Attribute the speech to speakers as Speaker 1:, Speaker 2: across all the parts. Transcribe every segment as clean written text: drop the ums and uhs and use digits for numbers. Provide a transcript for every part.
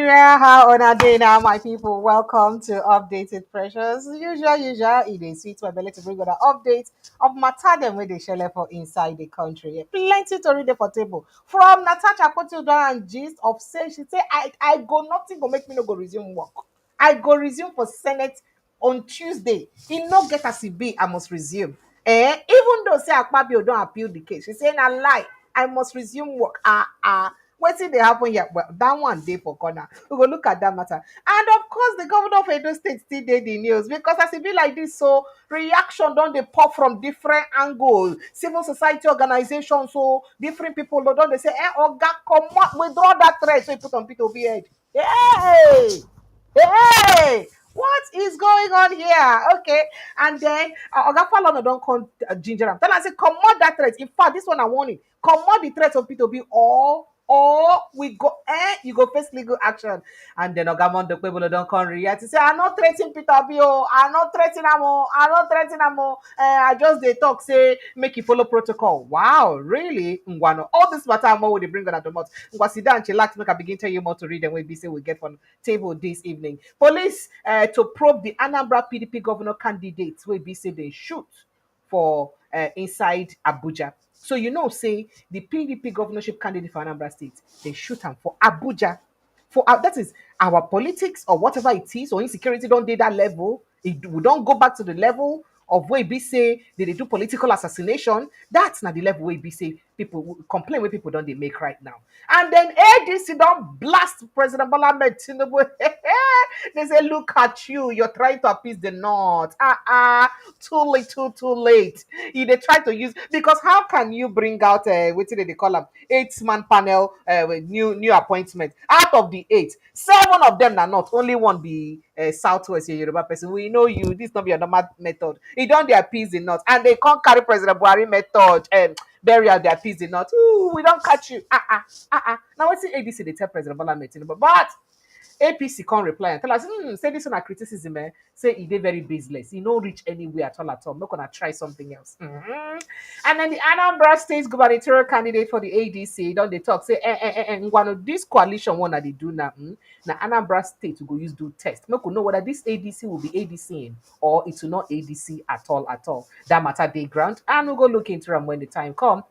Speaker 1: Nigeria, how on a day now, my people? Welcome to Updated Pressures. Usual, it is sweet my belly to bring on an update of matter them where they share for inside the country. Plenty to read for table. From Natasha Akpoti-Uduaghan gist of say she say I go nothing go make me no go resume work. I go resume for Senate on Tuesday. He no get as he be, I must resume. Even though say Akpabio don't appeal the case, she saying a lie. I must resume work. Wetin dey happen here? Well, that one day for corner. We go look at that matter. And of course, the governor of Edo State still dey the news because as it be like this, so reaction don dey pop from different angles. Civil society organizations, so different people don dey say, Oga, comot with all that threat wey put on Peter Obi head. Hey! Hey! What is going on here? Okay, and then Oga Falana don come ginger am. Tell am say comot that threat. In fact, this one I warning. Comot the threat of Peter Obi or we go you go face legal action. And then Oga Monday Okpebolo don come react. He say I no threaten Peter Obi o, I no threaten am o, I no threaten am o. I just dey talk say make you follow protocol. Wow, really? Ngwano. All this matter more we dey bring on at the mouth. Ngwa sit down, chillax, make I begin tell you more to read and we be say we get from table this evening. Police to probe the Anambra PDP governor candidates wey be say they shoot for inside Abuja. So you know, say the PDP governorship candidate for Anambra State, they shoot him for Abuja. For that is our politics or whatever it is, or insecurity don't do that level. We don't go back to the level of where we say they do political assassination. That's not the level where we say people complain where people don't they make right now. And then ADC don't blast President Bola Ahmed Tinubu. They say, look at you, you're trying to appease the North. Too late, too late. They try to use because how can you bring out what did they call them 8-man panel with new appointment out of the 8, 7 of them are not only one be Southwest Yoruba person. We know you. This not be a normal method. It don't they appease the North and they can't carry President Buhari method and burial they appease the North. Ooh, we don't catch you. Now what's the ADC they tell President Bola Ahmed Tinubu, but APC can't reply and tell us, say this one a criticism, say it dey very baseless. He no reach anywhere at all. I'm not gonna try something else. And then the Anambra State gubernatorial candidate for the ADC, don't they talk, say, one of this coalition one that they do now, now Anambra State will go use do test. Make we know whether this ADC will be ADC or it will not ADC at all. That matter they grant, and we'll go look into them when the time come.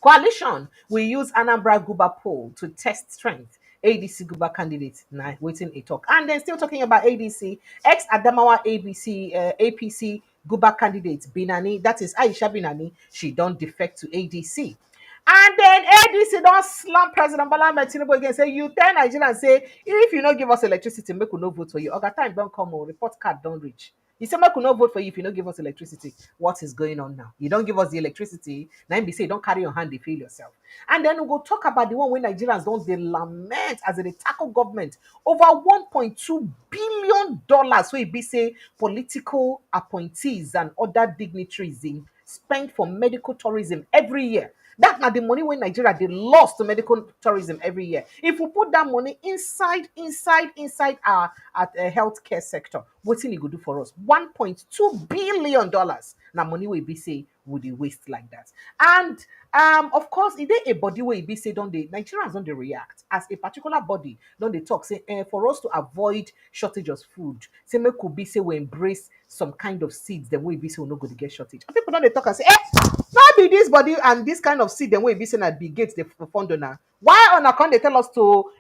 Speaker 1: Coalition will use Anambra Guba poll to test strength. ADC Guba candidate now waiting a talk. And then still talking about ADC, ex Adamawa APC Guba candidate Binani, that is Aisha Binani, she don't defect to ADC. And then ADC don't slam President Bola Ahmed Tinubu again. Say you tell Nigerians say if you don't give us electricity, make we no vote for you. Oga time don't come on, report card don't reach. You say make we no vote for you if you don't give us electricity. What is going on now? You don't give us the electricity. Now be say don't carry your hand, they feel yourself. And then we go talk about the one where Nigerians don't they lament as they tackle government over $1.2 billion. So it be say political appointees and other dignitaries in spend for medical tourism every year. That's not the money when Nigeria they lost to medical tourism every year. If we put that money inside our healthcare sector, what's it go do for us? $1.2 billion. Now money will be say would they waste like that. And of course, if they a body will be say don't they Nigerians don't they react as a particular body, don't they talk say for us to avoid shortage of food, say me could be say we embrace some kind of seeds, then we be say we no go to get shortage. And people don't they talk and say, not be this body and this kind of seed, then we be saying at Bill Gates the fund now. Why on account they tell us to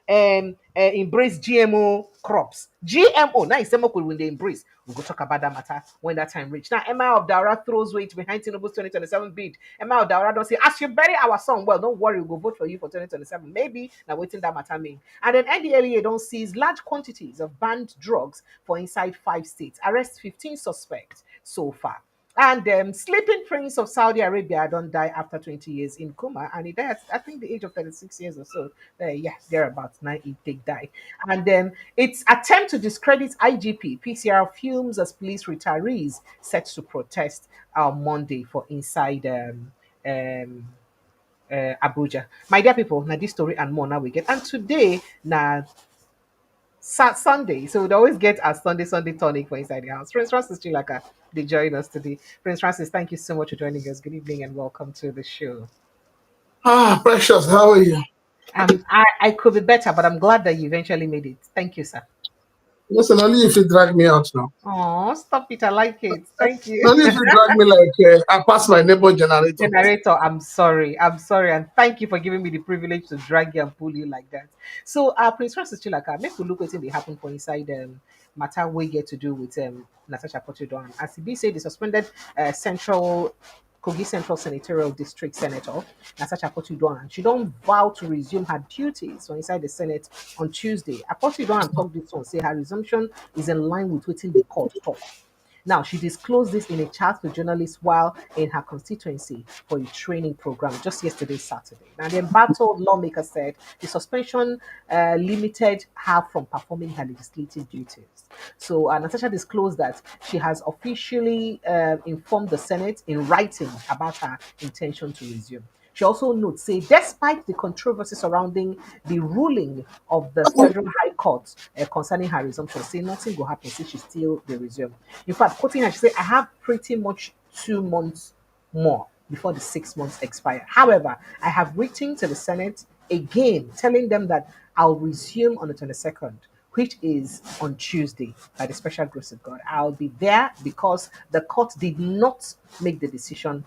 Speaker 1: embrace GMO crops? GMO now is when they embrace. We'll go talk about that matter when that time reach. Now Emma of Daura throws weight behind Tinubu's 2027 bid. Emma of Daura don't say as you bury our son, well don't worry, we'll go vote for you for 2027. Maybe now waiting that matter mean. And then NDLEA don't seize large quantities of banned drugs for inside 5 states. Arrest 15 suspects so far. And sleeping prince of Saudi Arabia don't die after 20 years in coma, and he died at, I think, the age of 36 years or so. Thereabouts. Now he take die. And its attempt to discredit IGP PCR fumes as police retirees set to protest on Monday for inside Abuja. My dear people, now this story and more now we get. And today now Sunday. So we always get our Sunday tonic for inside the house. Prince Francis Chilaka, they join us today. Prince Francis, thank you so much for joining us. Good evening and welcome to the show.
Speaker 2: Precious, how are you?
Speaker 1: I could be better, but I'm glad that you eventually made it. Thank you, sir.
Speaker 2: Listen, only if you drag me out now.
Speaker 1: Oh, stop it. I like it. Thank you.
Speaker 2: Only if you drag me like I pass my neighbor generator.
Speaker 1: Generator, I'm sorry. I'm sorry. And thank you for giving me the privilege to drag you and pull you like that. So, Prince Francis Chilaka, make we look what they happen for inside matter we get to do with Natasha Akpoti-Uduaghan. As he said, the suspended Central Kogi Central Senatorial District Senator Natasha Akpoti-Uduaghan. She don't vow to resume her duties for inside the Senate on Tuesday. Akpoti-Uduaghan talked this one, say her resumption is in line with waiting the court talk. Now, she disclosed this in a chat with journalists while in her constituency for a training program just yesterday, Saturday. Now, the embattled lawmaker said the suspension limited her from performing her legislative duties. So, Natasha disclosed that she has officially informed the Senate in writing about her intention to resume. She also notes, say, despite the controversy surrounding the ruling of the Federal High Court concerning her resumption, say nothing will happen since she still will resume. In fact, quoting her, she said, I have pretty much 2 months more before the 6 months expire. However, I have written to the Senate again, telling them that I'll resume on the 22nd, which is on Tuesday, by the special grace of God. I'll be there because the court did not make the decision.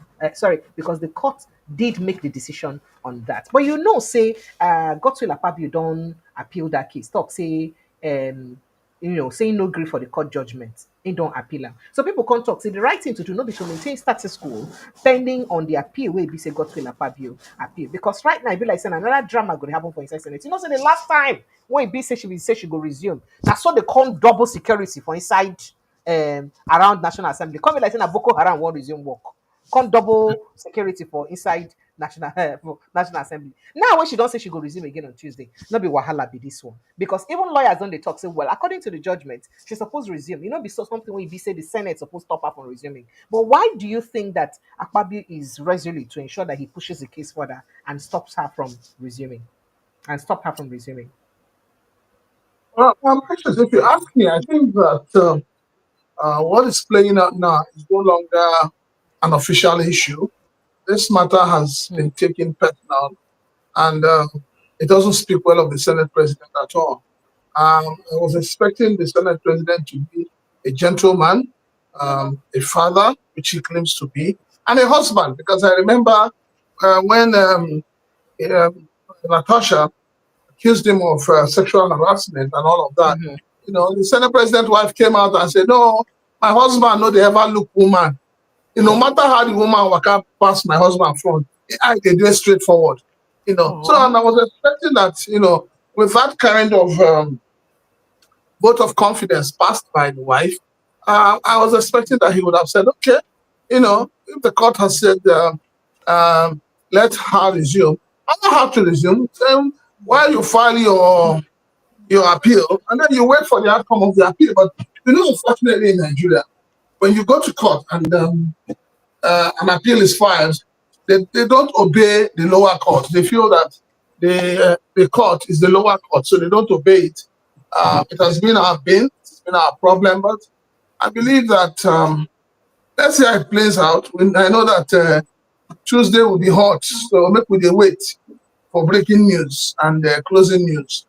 Speaker 1: Because the court did make the decision on that. But say, Godswill Akpabio don't appeal that case. Talk say, saying no grief for the court judgment. He don't appeal am. So people can't talk. Say the right thing to do, not be to maintain status quo pending on the appeal where be say Godswill Akpabio appeal. Because right now, it be like saying another drama going to happen for inside Senate. Say the last time when it be say she go resume. That's what they call double security for inside around National Assembly. Come be like saying a Boko Haram won't resume work. Come double security for inside National Assembly. Now when she don't say she go resume again on Tuesday, not be wahala be this one. Because even lawyers don't they talk say, well, according to the judgment, she's supposed to resume. Be so something when you be say the Senate supposed to stop her from resuming. But why do you think that Akpabio is resolute to ensure that he pushes the case further and stops her from resuming? And stop her from resuming.
Speaker 2: Well, actually, if you ask me, I think that what is playing out now is no longer an official issue. This matter has been taken personal, and it doesn't speak well of the Senate president at all. I was expecting the Senate president to be a gentleman, a father, which he claims to be, and a husband, because I remember when Natasha accused him of sexual harassment and all of that. The Senate president wife came out and said, no, my husband, no, they ever look woman. No matter how the woman walk past my husband front, they do it straightforward. So and I was expecting that, with that kind of vote of confidence passed by the wife, I was expecting that he would have said, okay, if the court has said, let her resume, I don't have to resume. While you file your appeal, and then you wait for the outcome of the appeal. But unfortunately in Nigeria, when you go to court and an appeal is filed, they don't obey the lower court. They feel that the court is the lower court, so they don't obey it. It has been it's been our problem, but I believe that let's see how it plays out. I know that Tuesday will be hot, so make we wait for breaking news and closing news.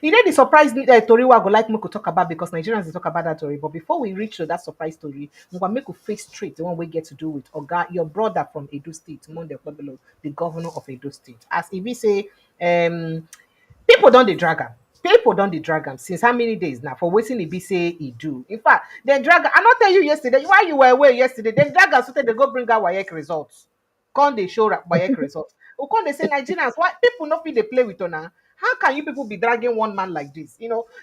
Speaker 1: You know the surprise story we go like me to talk about, because Nigerians they talk about that story. But before we reach to that surprise story, I'm gonna make you face straight the one we get to do with Oga, your brother from Edo State, Monday Okpebolo, the governor of Edo State. As if we say, people don't the drag am. People don't the drag am since how many days now for waiting if say he do. In fact, they drag am. I not tell you yesterday why you were away yesterday. They drag am so that they go bring out WAEC results. Can't they show WAEC results? Or can't they say Nigerians? Why people not feel they play with now? How can you people be dragging one man like this?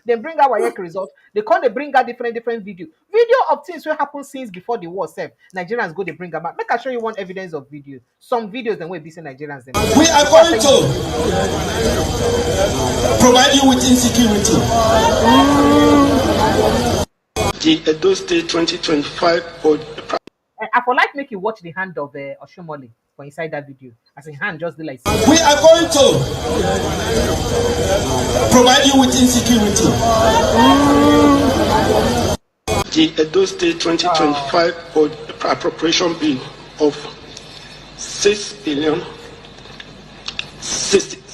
Speaker 1: They bring out WAEC results. They can't they bring out different video of things what happened since before the war. Self Nigerians go they bring them out. Make I show you one evidence of video. Some videos then we be saying Nigerians.
Speaker 3: We are going to provide you with insecurity. The Edo State 2025 board.
Speaker 1: I for like make you watch the hand of Oshomole for inside that video. As in hand just like.
Speaker 3: We are going to provide you with insecurity. The Edo State 2025 board appropriation bill of 6 billion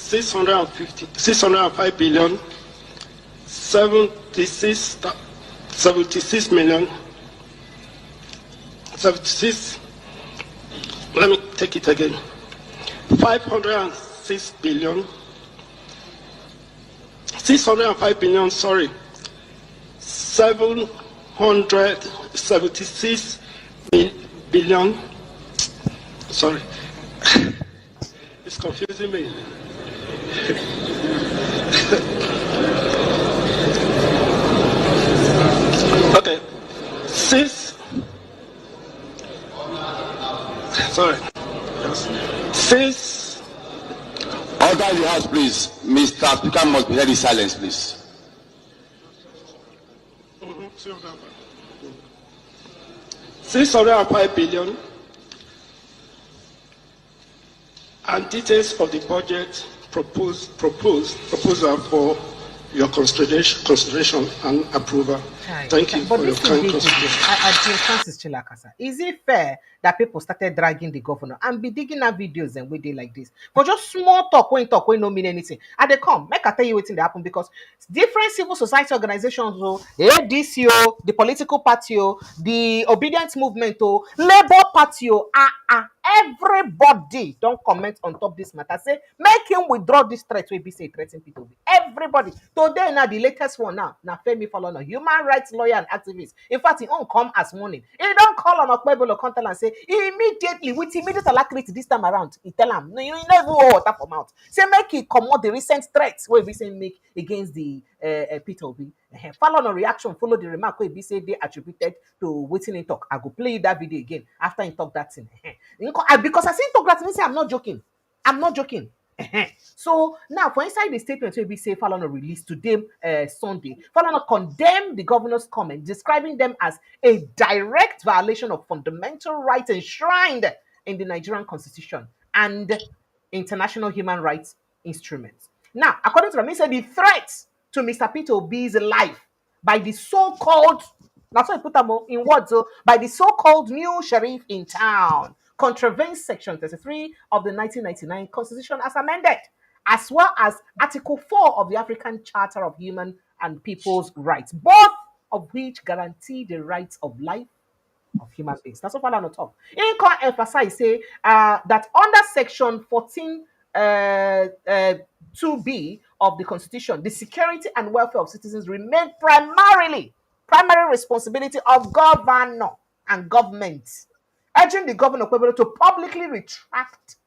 Speaker 3: 605 billion 76 million 76. Let me take it again. 506 billion 605 billion, sorry, 776 billion. Sorry, it's confusing me. Okay, since
Speaker 4: Order in the house, please. Mr. Speaker must be held in silence, please.
Speaker 3: 605 billion and details of the budget proposal for your consideration and approval. Thank you for your kind consideration.
Speaker 1: Is it fair that people started dragging the governor and be digging out videos and we did like this for just small talk when no mean anything? And they come, make I tell you what's in the happen because different civil society organizations, ADCO, the political party, the obedience movement, Labour Party, everybody don't comment on top this matter. Say make him withdraw this threat. We be say threatening people. Everybody today now the latest one now Femi Falana, human rights lawyer and activist. In fact, he won't come as morning. He don't call on Okpebholo contact and say immediately with immediate alacrity this time around. He tell him no, you never water from out. Say make he comot the recent threats where we say make against the Peter Obi. Falana reaction follow the remark where we say they attributed to waiting in talk. I go play that video again after he talk that thing. Because I see him talk that thing, say I'm not joking. I'm not joking. So now, for inside the statement where we say Falana released today, Sunday, Falana condemned the governor's comment, describing them as a direct violation of fundamental rights enshrined in the Nigerian Constitution and international human rights instruments. Now, according to them, he said the threat to Mr. Peter Obi's life by the so-called, that's what I put them in words, by the so-called new sheriff in town contravenes Section 33 of the 1999 Constitution as amended, as well as Article 4 of the African Charter of Human and People's Rights, both of which guarantee the rights of life of human beings. That's what Falana talk. In can emphasize say that under Section 14 2B of the Constitution, the security and welfare of citizens remain primary responsibility of governor and government, urging the governor of Okpebholo to publicly retract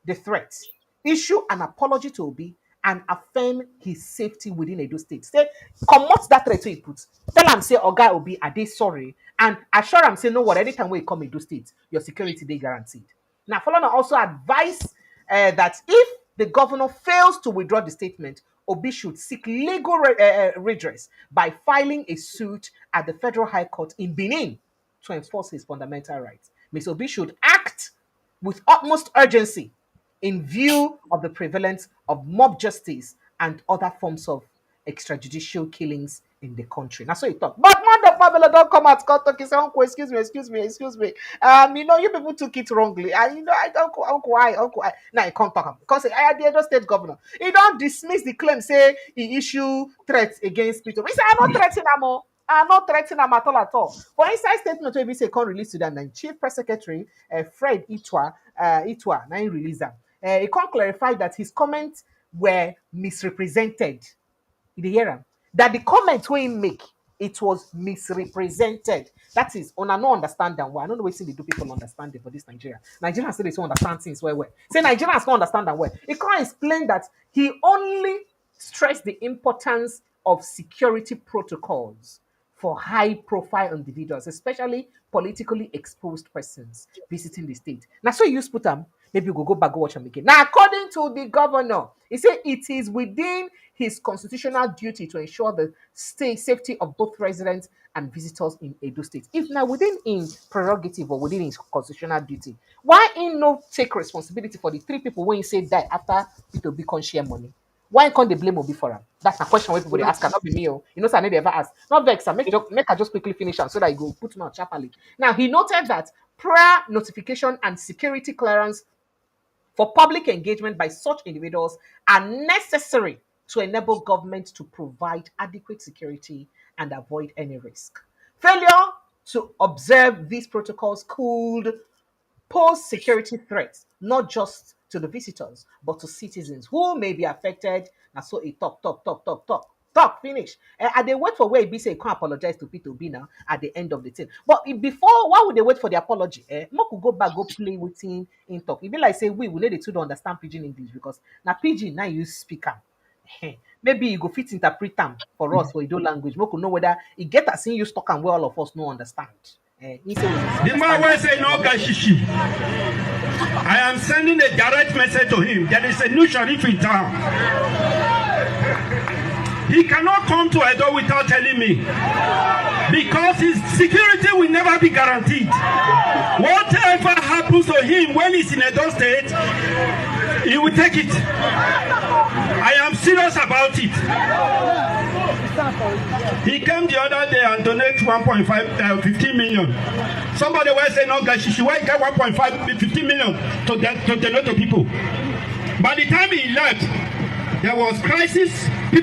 Speaker 1: the threat, issue an apology to Obi, and affirm his safety within Edo State. Say, comot that threat he put. Tell him, say, Oga Obi, are they sorry? And assure him, say, no what, anytime we come Edo State, your security they guaranteed. Now, Falana also advised that if the governor fails to withdraw the statement, Obi should seek legal redress by filing a suit at the Federal High Court in Benin to enforce his fundamental rights. Mr. Obi should act with utmost urgency in view of the prevalence of mob justice and other forms of extrajudicial killings in the country. That's what he thought. But Monday Okpebolo don't come out talk. He say, Uncle, excuse me. You people took it wrongly. I don't Uncle, why? Now he can't talk because I the Edo State governor. He don't dismiss the claim, say he issue threats against Peter. He say, I'm not threatening him. I'm not threatening him at all. For inside statement, we say can release to them, and Chief Press Secretary Fred Itwa, now he release them. He can't clarify that his comments were misrepresented. You hear him? That the comments we make, it was misrepresented. That is, on no understand that why. I don't know what they do people understand it for this Nigeria. Nigerians say they don't understand things well. Say Nigerians don't understand that well. He can't explain that he only stressed the importance of security protocols for high-profile individuals, especially politically exposed persons visiting the state. Now, so you put them, maybe we'll go back, go watch them again. Now, according to the governor, he said it is within his constitutional duty to ensure the safety of both residents and visitors in Edo State. If now within his prerogative or within his constitutional duty, why he no take responsibility for the three people when he say die after Peter Obi can't share money? Why can't they blame Obi for him? That's a question where people they ask, not be me. You know, so I never ever ask. Not vex, make her just quickly finish so that I go put more sharply. Now, he noted that prior notification and security clearance for public engagement by such individuals are necessary to enable government to provide adequate security and avoid any risk. Failure to observe these protocols could pose security threats, not just to the visitors, but to citizens who may be affected. And so it talk, finish. And they wait for where it be say, can't apologize to Peter Obi now at the end of the thing. But before, why would they wait for the apology? Mo could go back, go play with him in talk. It be like say, we need the two to understand Pidgin English because now Pidgin, now you speak am. Maybe you go fit interpret them for us for Ido language. We could know whether it get as in you talk and where all of us no understand.
Speaker 5: The man will say no gashishi. I am sending a direct message to him. There is a new sheriff in town. He cannot come to Edo without telling me, because his security will never be guaranteed. Whatever happens to him when he's in Edo State, he will take it. I am serious about it. He came the other day and donated 15 million. Somebody was saying, no, guys, she went get 15 million to donate to people. By the time he left, there was crisis. 3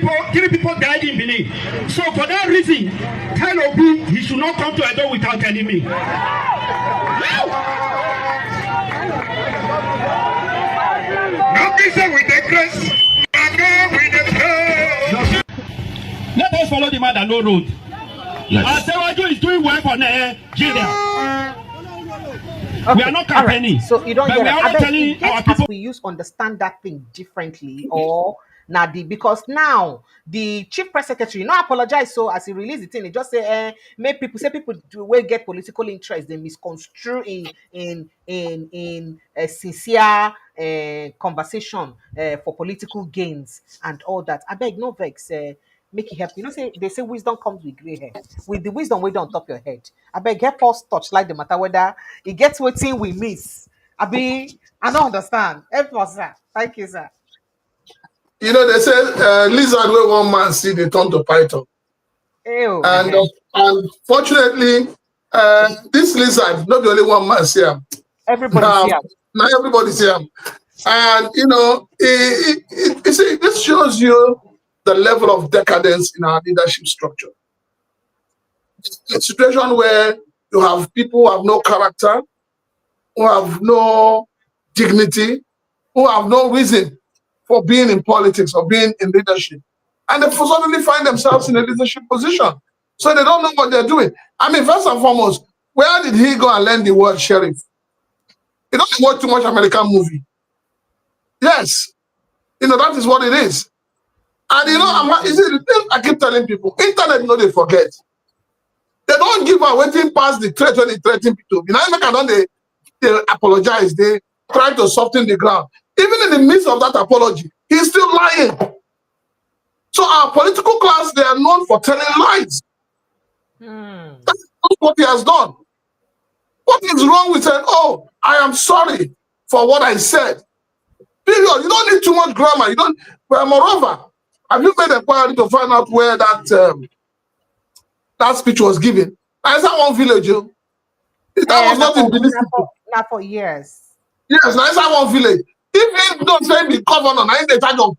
Speaker 5: people died in Benin. So for that reason, tell Obi he should not come to Edo without telling me. Nothing with the grace. Let us follow the man that no road. Yes. Asewaju is doing well for Nigeria.
Speaker 1: Okay,
Speaker 5: we are not campaigning.
Speaker 1: Right. So you don't get
Speaker 5: we are not telling our people.
Speaker 1: We use understand that thing differently, or because now the chief press secretary not apologize. So as he released the thing, he just say, make people do will get political interest. They misconstrue in a sincere conversation for political gains and all that. I beg no vex. Make it help. You know, they say wisdom comes with gray hair. With the wisdom we don't top your head. I beg help us touch like the matter whether it gets waiting we miss. I don't understand. Help us, sir. Thank you, sir.
Speaker 2: You know, they say lizard where one man see they turn to python.
Speaker 1: Ew,
Speaker 2: and unfortunately, this lizard, not the only one man see him.
Speaker 1: Everybody see him.
Speaker 2: Now everybody see him. And you know, this shows you the level of decadence in our leadership structure. It's a situation where you have people who have no character, who have no dignity, who have no reason for being in politics or being in leadership. And they suddenly find themselves in a leadership position. So they don't know what they're doing. I mean, first and foremost, where did he go and learn the word sheriff? He doesn't watch too much American movie. Yes. You know, that is what it is. And you know, I keep telling people, internet, you know, they forget. They don't give a waiting past the threat when they threaten people. You know, they apologize. They try to soften the ground. Even in the midst of that apology, he's still lying. So our political class, they are known for telling lies. That's what he has done. What is wrong with saying, oh, I am sorry for what I said? Period. You don't need too much grammar. You don't. Well, moreover, have you made a inquiry to find out where that speech was given? Is that one village? That was not in Benin.
Speaker 1: Not for years.
Speaker 2: Yes, now is that one village. If you don't say the governor, now in the charge of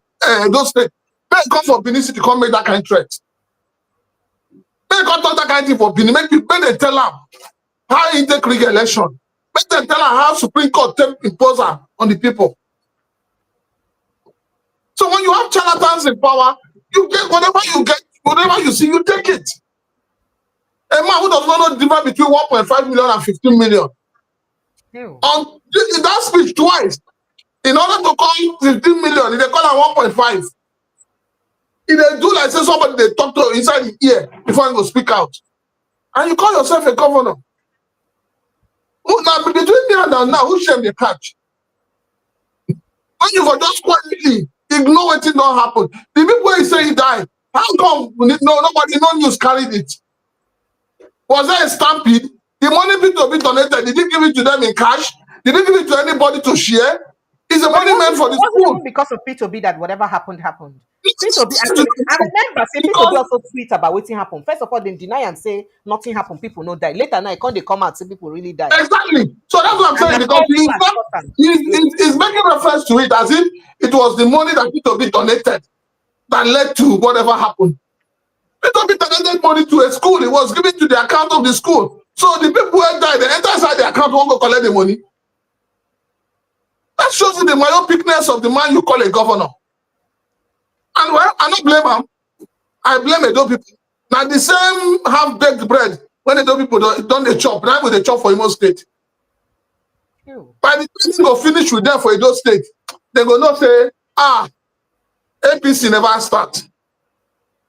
Speaker 2: those states, they come for Benin City, come make that kind of threat. They come talk that kind of thing for Benin. Make they tell them how he take election. Make them tell them how Supreme Court impose on the people. So when you have charlatans in power, you get whatever you see, you take it. A man who does not know the difference between 1.5 million and 15 million. On that speech twice, in order to call 15 million, they call her 1.5. If they do like say somebody they talk to inside the ear before you go speak out. And you call yourself a governor. Now between me and now, who shame the catch? When you go just quietly ignore what did not happen. The people who say he died, how come nobody, no news carried it? Was there a stampede? The money Peter Obi donated, did he give it to them in cash? Did he give it to anybody to share? Is the money meant for the school?
Speaker 1: It wasn't because of Peter Obi that whatever happened. Peter Obi actually, I remember say Peter Obi also tweet about what happened. First of all, they deny and say nothing happened, people no die. Later now, they come out say people really die.
Speaker 2: Exactly. So that's what I'm saying,
Speaker 1: And
Speaker 2: because he's making reference to it as if it was the money that Peter Obi donated that led to whatever happened. Peter Obi donated money to a school. It was given to the account of the school. So the people who died, they enter inside the account, won't go collect the money. That shows you the myopicness of the man you call a governor. And well, I don't blame him. I blame Edo people. Now the same half-baked bread when Edo people don't they chop. Now with the chop for Imo State. Ew. By the time they go finish with them for Edo State, they go not say, APC never start.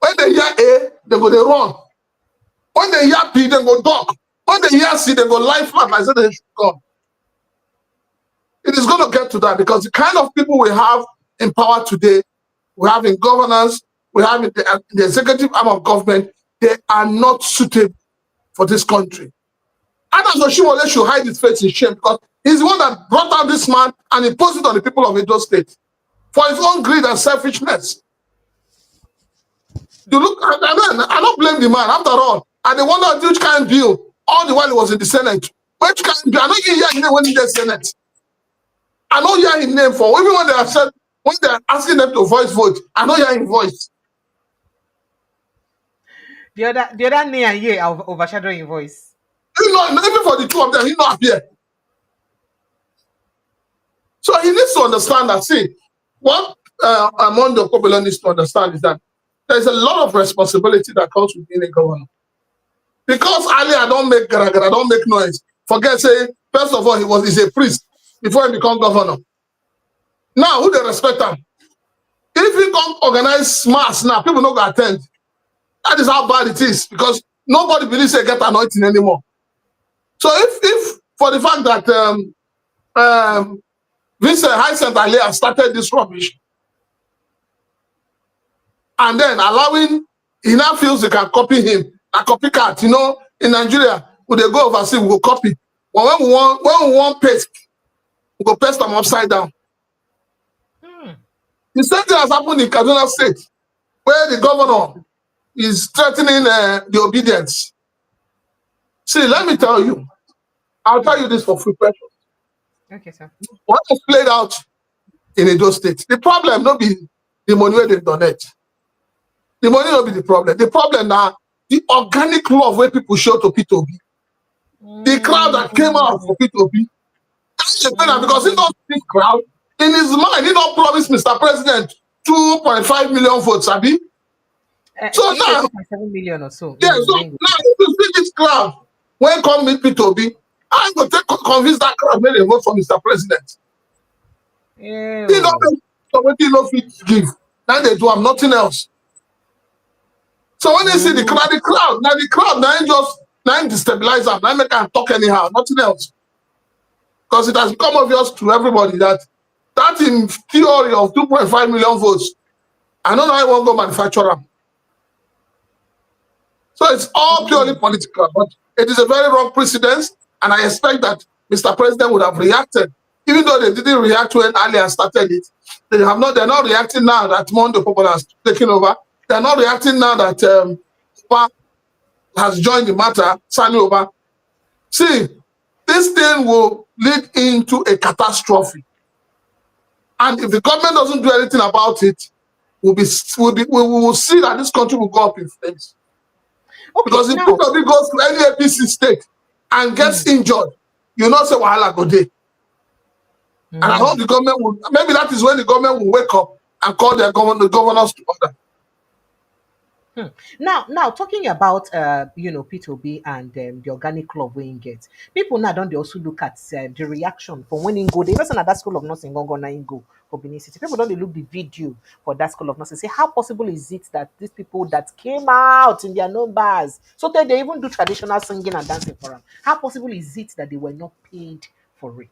Speaker 2: When they hear A, they go they run. When they hear B, they go dog. When they hear C, they go lie flat. I said they should come. It is going to get to that because the kind of people we have in power today, we have in governance, we have in the executive arm of government, they are not suitable for this country. Adams Oshimole should hide his face in shame because he's the one that brought out this man and imposed it on the people of Edo State for his own greed and selfishness. You look, and then I don't blame the man. After all, and they wonder which kind of bill all the while he was in the Senate. Which kind of bill? I know you hear his name when he gets Senate. I know you hear his name for even when they are said when they are asking them to vote. I know you hear his voice.
Speaker 1: The other name here overshadowing your voice.
Speaker 2: You know, even for the two of them, he not appear. So he needs to understand that. See, what Monday Okpebolo needs to understand is that there's a lot of responsibility that comes with being a governor. Because Ali, I don't make garagara, I don't make noise. Forget, say, first of all, he's a priest before he become governor. Now, who they respect him? If he come organize mass now, people don't go attend. That is how bad it is because nobody believes they get anointing anymore. So if for the fact that Vincent Hyacinth Ali has started this rubbish, and then allowing, he now feels they can copy him, a copycat. You know, in Nigeria, when they go overseas, we will copy. But when we want paste, we go paste them upside down. The same thing has happened in Kaduna State, where the governor is threatening the obedience. See, let me tell you, I'll tell you this for free pressure.
Speaker 1: Okay, sir.
Speaker 2: What has played out in Edo State, the problem not be the money where they donate. The money not be the problem. The problem now, the organic love where people show to Peter Obi. The crowd that came out for Peter Obi. Because he don't see crowd. In his mind, he don't promise Mr. President 2.5 million votes, Abi. So now,
Speaker 1: 2.7 million or so.
Speaker 2: Yeah, so now if you see this crowd, when come meet Peter Obi, I'm going to convince that crowd when they vote for Mr. President.
Speaker 1: Ew.
Speaker 2: He don't make somebody no fit give. Now they do have nothing else. So when they see the crowd, now destabilize them, now make them talk anyhow, nothing else. Because it has become obvious to everybody that in theory of 2.5 million votes, I don't know how I won't go manufacture them. So it's all purely political, but it is a very wrong precedence, and I expect that Mr. President would have reacted, even though they didn't react when Ali started it. They're not reacting now that Monday Okpebolo has taken over. They're not reacting now that Oba has joined the matter, Sani Oba. See, this thing will lead into a catastrophe. And if the government doesn't do anything about it, we will see that this country will go up in flames. Okay, because if Peter goes to any APC state and gets injured, you know say wahala go dey. And I hope the government will, maybe that is when the government will wake up and call the governors to order.
Speaker 1: Now talking about Peter Obi and the organic club when get people now don't they also look at the reaction from when he go the person at that school of nursing go for Benin City. People don't they look the video for that school of nursing say how possible is it that these people that came out in their numbers so that they even do traditional singing and dancing for them, how possible is it that they were not paid for it?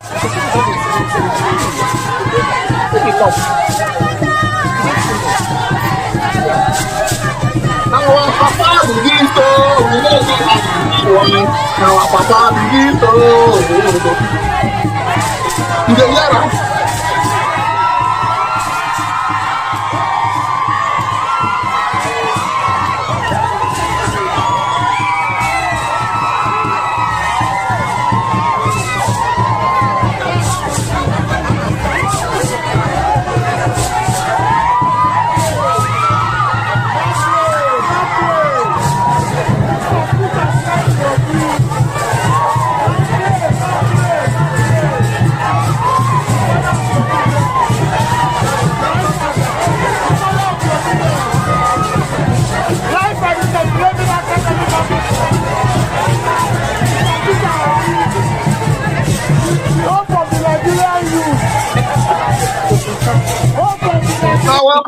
Speaker 2: Our papa begin to, we know that our papa begin to.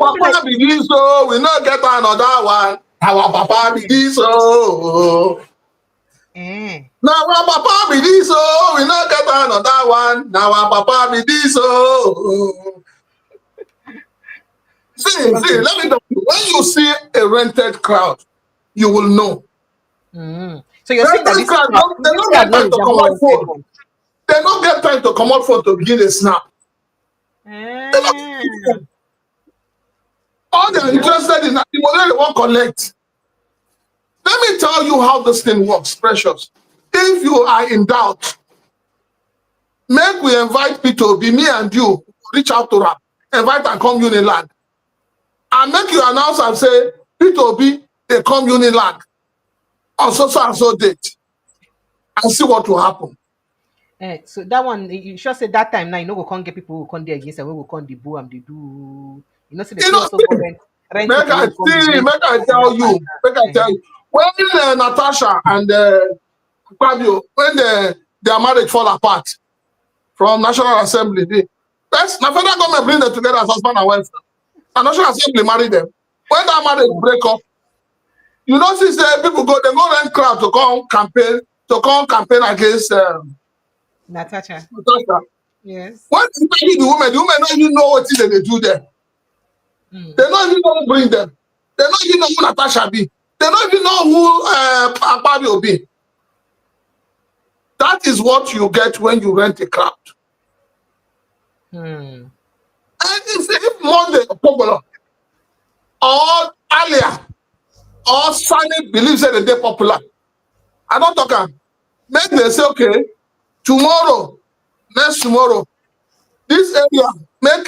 Speaker 2: papa be this, so we not get another one. Our papa be this, so. Now our papa be this, so we not get another one. Now our papa be this, so. See, let me tell you. When you see a rented crowd, you will know.
Speaker 1: So you're saying that this
Speaker 2: crowd, they don't get time to come out phone. They don't get time to come out phone to begin a snap. All they're interested in the money they won't collect. Let me tell you how this thing works, precious. If you are in doubt, make we invite Peter Obi, me and you, reach out to her, invite and come Unilag. And make you announce and say, Peter Obi, they come Unilag on so and so date. And see what will happen.
Speaker 1: So that one, you sure say that time now, you know, we can't get people who come there against and we will come the boo and the do. You know, see the also rent.
Speaker 2: Make I tell you. When Natasha and Akpabio, when their marriage fall apart from National Assembly, the federal government bring them together as husband and wife. And National Assembly marry them. When that marriage break up, you notice that people they go rent crowd to come campaign against
Speaker 1: Natasha. Yes.
Speaker 2: When you marry the women don't even know what they do there. They don't even know who bring them. They don't even know who Natasha be. They don't even know who Akpabio be. That is what you get when you rent a crowd. And if Monday Okpebolo or earlier or Sunday believes that they're popular, I don't talk. Make them say, okay, tomorrow, next tomorrow, this area, make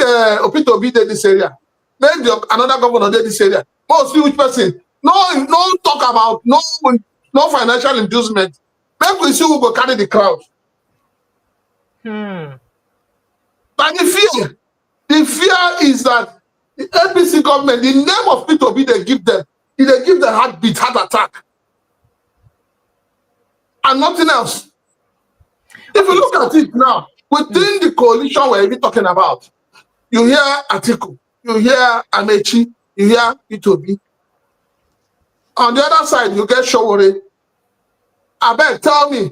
Speaker 2: Peter Obi this area. Make another governor this area. Mostly which person? No talk about no financial inducement. Make we see who will carry the crowd. But the fear is that the APC government, the name of Peter Obi they give them heart attack. And nothing else. If you look at it now, within the coalition we're even talking about, you hear Atiku, you hear Amechi, you hear Peter Obi. On the other side, you get Showore. I beg, tell me,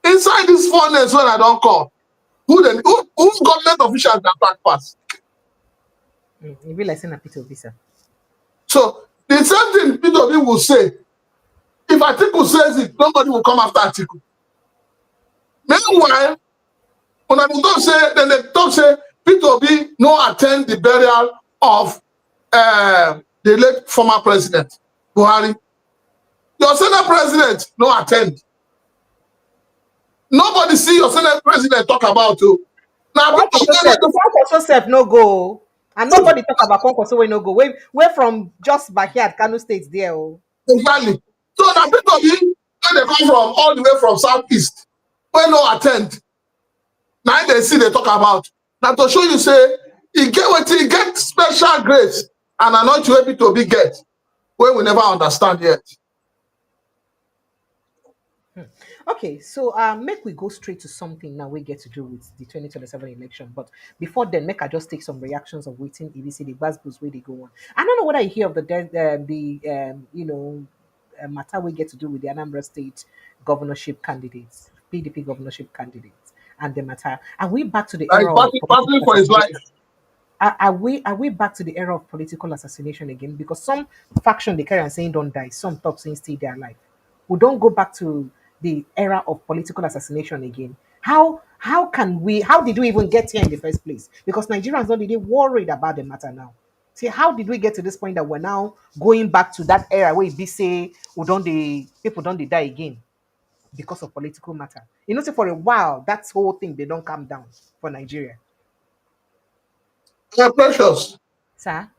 Speaker 2: inside this 4 names when I don't call, who government officials that back pass?
Speaker 1: You be like saying a Peter Obi, sir. So
Speaker 2: the same thing Peter Obi will say. If Atiku says it, nobody will come after Atiku. Meanwhile, when they don't say Peter Obi no attend the burial of the late former president Buhari. Your Senate president no attend. Nobody see your Senate president talk about you. Now
Speaker 1: Concourse no go. And nobody talk about Concourse we no go. We're from just backyard Kano State there.
Speaker 2: Exactly. So now Peter Obi, when they come from all the way from southeast, when no attend. Now they see they talk about. Now to show you say he get special grace and are not able to be get where we never understand yet.
Speaker 1: Okay, so make we go straight to something now we get to do with the 2027 election. But before then, make I just take some reactions of waiting EBC the Basbos where they go on. I don't know what I hear of matter we get to do with the Anambra State governorship candidates, PDP governorship candidates, and the matter. Are we back to the era of
Speaker 2: battling for his life?
Speaker 1: Are we back to the era of political assassination again? Because some faction they carry on saying don't die, some talk saying stay there alive. We don't go back to the era of political assassination again. How did we even get here in the first place? Because Nigerians don't really worried about the matter now. See, how did we get to this point that we're now going back to that era where we say people don't die again because of political matter? You know, say for a while that whole thing they don't calm down for Nigeria.
Speaker 2: Precious.
Speaker 1: Sir?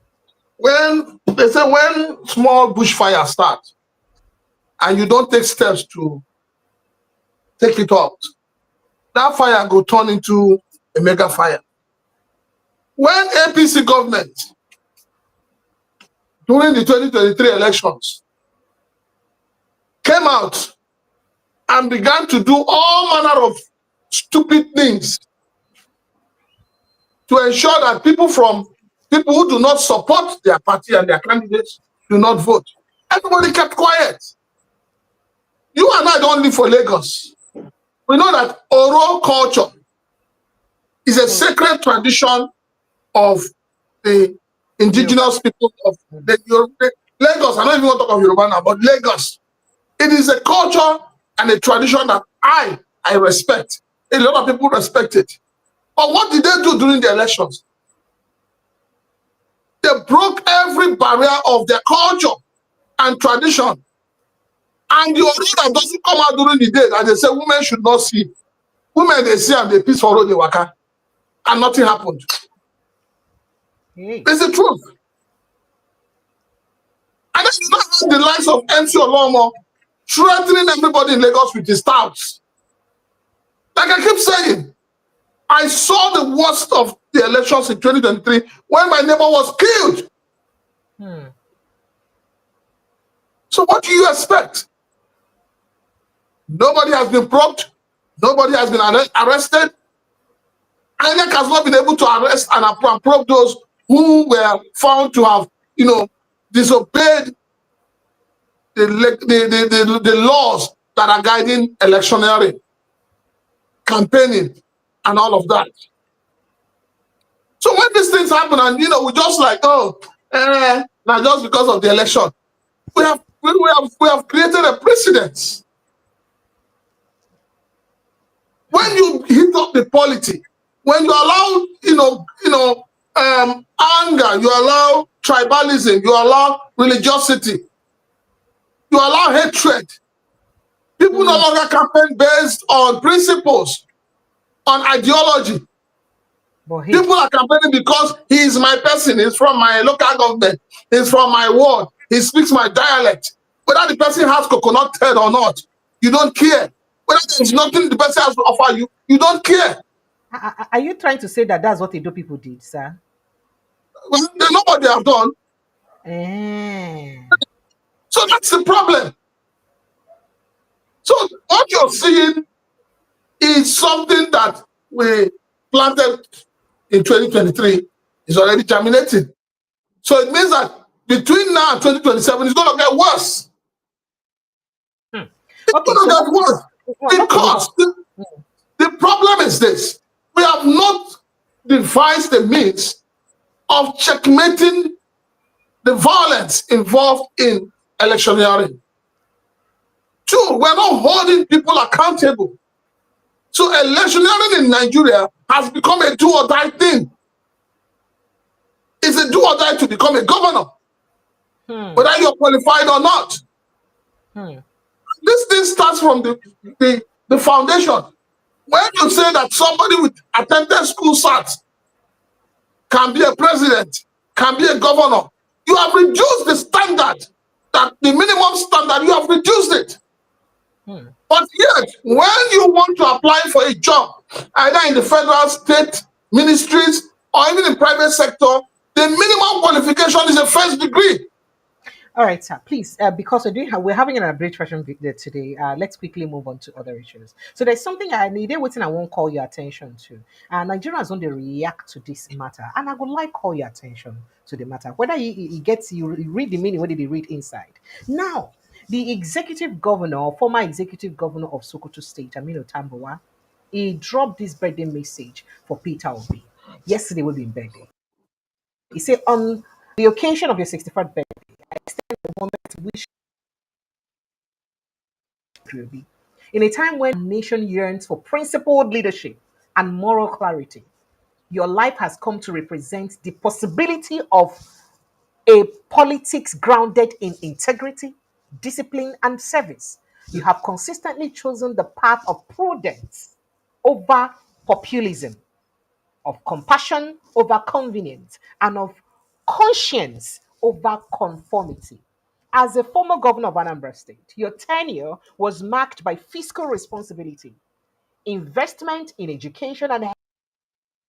Speaker 2: When they say when small bushfire starts and you don't take steps to take it out, that fire go turn into a mega fire. When APC government during the 2023 elections came out and began to do all manner of stupid things to ensure that people from people who do not support their party and their candidates do not vote. Everybody kept quiet. You and I don't live for Lagos. We know that oral culture is a sacred tradition of the indigenous people of the Lagos. I don't even want to talk of Yoruba now, but Lagos. It is a culture and a tradition that I respect. A lot of people respect it. But what did they do during the elections? They broke every barrier of their culture and tradition. And the order that doesn't come out during the day that they say women should not see. Women, they see and they peace for road, they waka. And nothing happened. It's the truth. And then you not have the likes of MC Olomo threatening everybody in Lagos with his touts. Like I keep saying, I saw the worst of the elections in 2023 when my neighbor was killed. So what do you expect? Nobody has been probed. Nobody has been arrested. INEC has not been able to arrest and probe those who were found to have, disobeyed the laws that are guiding electioneering, campaigning, and all of that. So when these things happen, and we just like, now just because of the election, we have created a precedent. When you hit up the polity, when you allow, anger, you allow tribalism, you allow religiosity, you allow hatred. People no longer campaign based on principles, on ideology. People are campaigning because he is my person, he's from my local government, he's from my ward, he speaks my dialect. Whether the person has coconut head or not, you don't care. Whether there's nothing the person has to offer you, you don't care.
Speaker 1: Are you trying to say that that's what the Edo people did, sir?
Speaker 2: Well, they know what they have done. So that's the problem. So what you're seeing is something that we planted in 2023 is already germinating. So it means that between now and 2027, it's going to get worse. It's going to get worse. Because the problem is this. We have not devised the means of checkmating the violence involved in electioneering. Two, we're not holding people accountable. So electioneering in Nigeria has become a do-or-die thing. It's a do-or-die to become a governor, whether you're qualified or not. This thing starts from the foundation. When you say that somebody with attended school SAT can be a president, can be a governor, you have reduced the standard, that the minimum standard, you have reduced it. But yet, when you want to apply for a job, either in the federal, state, ministries, or even in private sector, the minimum qualification is a first degree.
Speaker 1: All right, sir. Please, because we're having an arbitration video today. Let's quickly move on to other issues. So there's something I needed waiting. I won't call your attention to. Nigerians don't react to this matter, and I would like call your attention to the matter. Whether you read the meaning, what did you read inside? Now, the executive governor, former executive governor of Sokoto State, Aminu Tambuwa, he dropped this birthday message for Peter Obi. Yesterday would be birthday. He said, on the occasion of your 61st birthday, I extend the moment to wish you, in a time when the nation yearns for principled leadership and moral clarity, your life has come to represent the possibility of a politics grounded in integrity, discipline, and service. You have consistently chosen the path of prudence over populism, of compassion over convenience, and of conscience over conformity. As a former governor of Anambra State, your tenure was marked by fiscal responsibility, investment in education and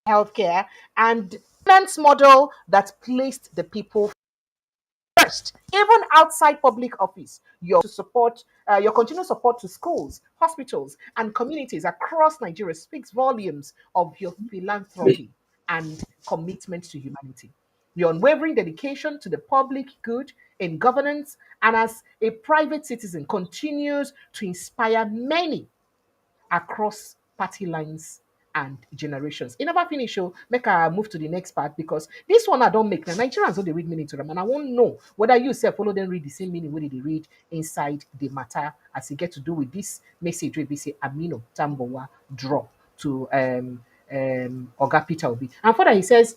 Speaker 1: healthcare, and finance model that placed the people first, even outside public office. Your continued support to schools, hospitals, and communities across Nigeria speaks volumes of your philanthropy and commitment to humanity. Your unwavering dedication to the public good in governance and as a private citizen continues to inspire many across party lines and generations. It never finish, so make I move to the next part because this one I don't make. Now Nigerians don't they read meaning to them, and I won't know whether you self follow them read the same meaning when they read inside the matter as you get to do with this message where we say Amino Tambowa drop to Oga Peter Obi. And further he says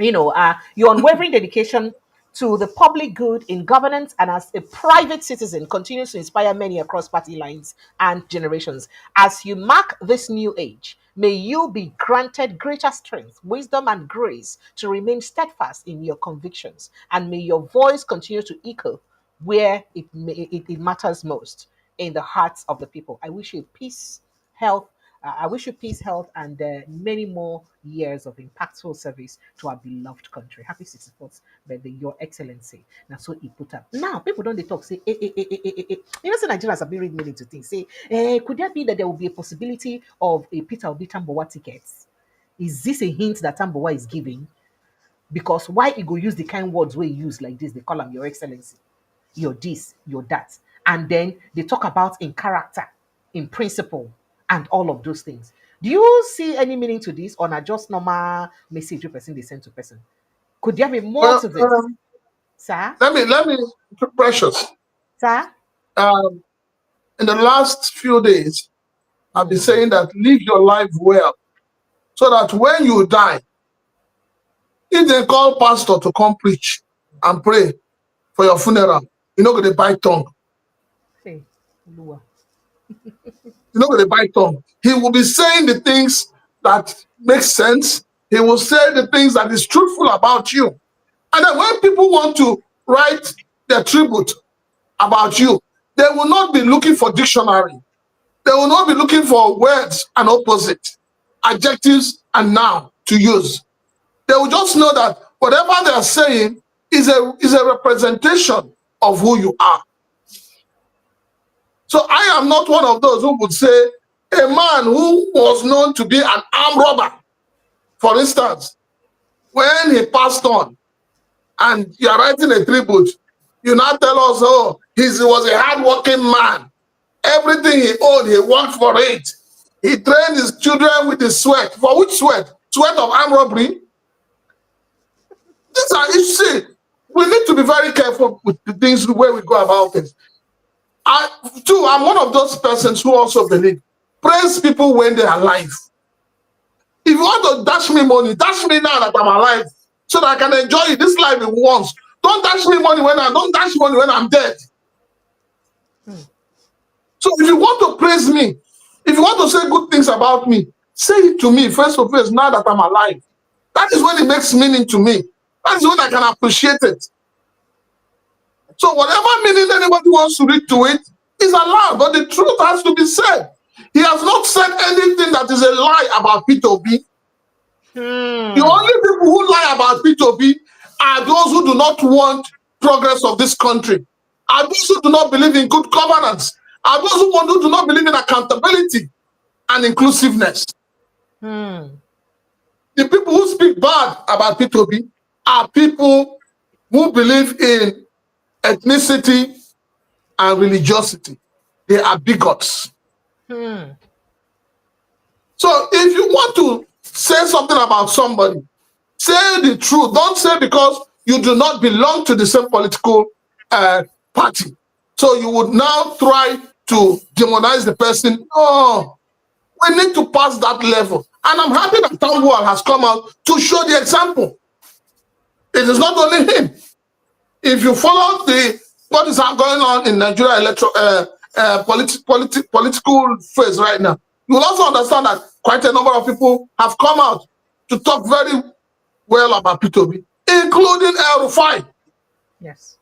Speaker 1: your unwavering dedication to the public good in governance and as a private citizen continues to inspire many across party lines and generations. As you mark this new age, may you be granted greater strength, wisdom, and grace to remain steadfast in your convictions, and may your voice continue to echo where it matters most in the hearts of the people. I wish you peace, health, I wish you peace, health, and many more years of impactful service to our beloved country. Happy 64th birthday, Your Excellency. Now, so he put up. Now, people don't they talk, say, You know, say Nigerians have been reading into things. Say, could there be that there will be a possibility of a Peter Obi Tambowa tickets? Is this a hint that Tambowa is giving? Because why he go use the kind words where he use like this? They call him Your Excellency, your this, your that. And then they talk about in character, in principle, and all of those things. Do you see any meaning to this, or not just normal message you person they send to person? Could there be more to this, sir?
Speaker 2: Let me, Precious.
Speaker 1: Sir?
Speaker 2: In the last few days, I've been saying that live your life well, so that when you die, if they call pastor to come preach and pray for your funeral, you're not going to bite tongue.
Speaker 1: Hey,
Speaker 2: you're not going to bite tongue. He will be saying the things that make sense. He will say the things that is truthful about you. And then when people want to write their tribute about you, they will not be looking for dictionary. They will not be looking for words and opposite, adjectives and noun to use. They will just know that whatever they are saying is a representation of who you are. So I am not one of those who would say a man who was known to be an armed robber, for instance, when he passed on and you are writing a tribute, you now tell us, oh, he was a hardworking man. Everything he owned, he worked for it. He trained his children with his sweat. For which sweat? Sweat of armed robbery? These are, you see, we need to be very careful with the things, the way we go about it. I'm one of those persons who also believe, praise people when they are alive. If you want to dash me money, dash me now that I'm alive, so that I can enjoy this life once. Don't dash me money don't dash money when I'm dead. So if you want to praise me, if you want to say good things about me, say it to me face to face now that I'm alive. That is when it makes meaning to me. That is when I can appreciate it. So whatever meaning anybody wants to read to it is allowed, but the truth has to be said. He has not said anything that is a lie about Peter Obi. The only people who lie about Peter Obi are those who do not want progress of this country, are those who do not believe in good governance, are those who do not believe in accountability and inclusiveness. The people who speak bad about Peter Obi are people who believe in ethnicity and religiosity. They are bigots. So if you want to say something about somebody, say the truth. Don't say because you do not belong to the same political party. So you would now try to demonize the person. Oh, we need to pass that level. And I'm happy that Tambuwal has come out to show the example. It is not only him. If you follow what is going on in Nigeria political phase right now, you will also understand that quite a number of people have come out to talk very well about Peter Obi, including El Rufai.
Speaker 1: Yes.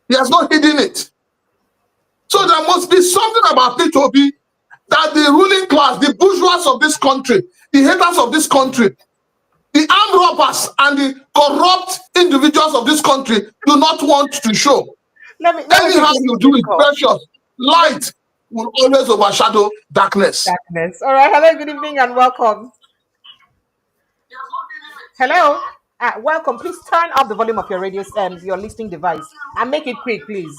Speaker 2: He has not hidden it. So there must be something about Peter Obi that the ruling class, the bourgeois of this country, the haters of this country, the armed robbers and the corrupt individuals of this country do not want to show. Anyhow you do it, precious, light will always overshadow darkness.
Speaker 1: All right. Hello, good evening and welcome. Hello. Welcome. Please turn up the volume of your radio, your listening device, and make it quick, please.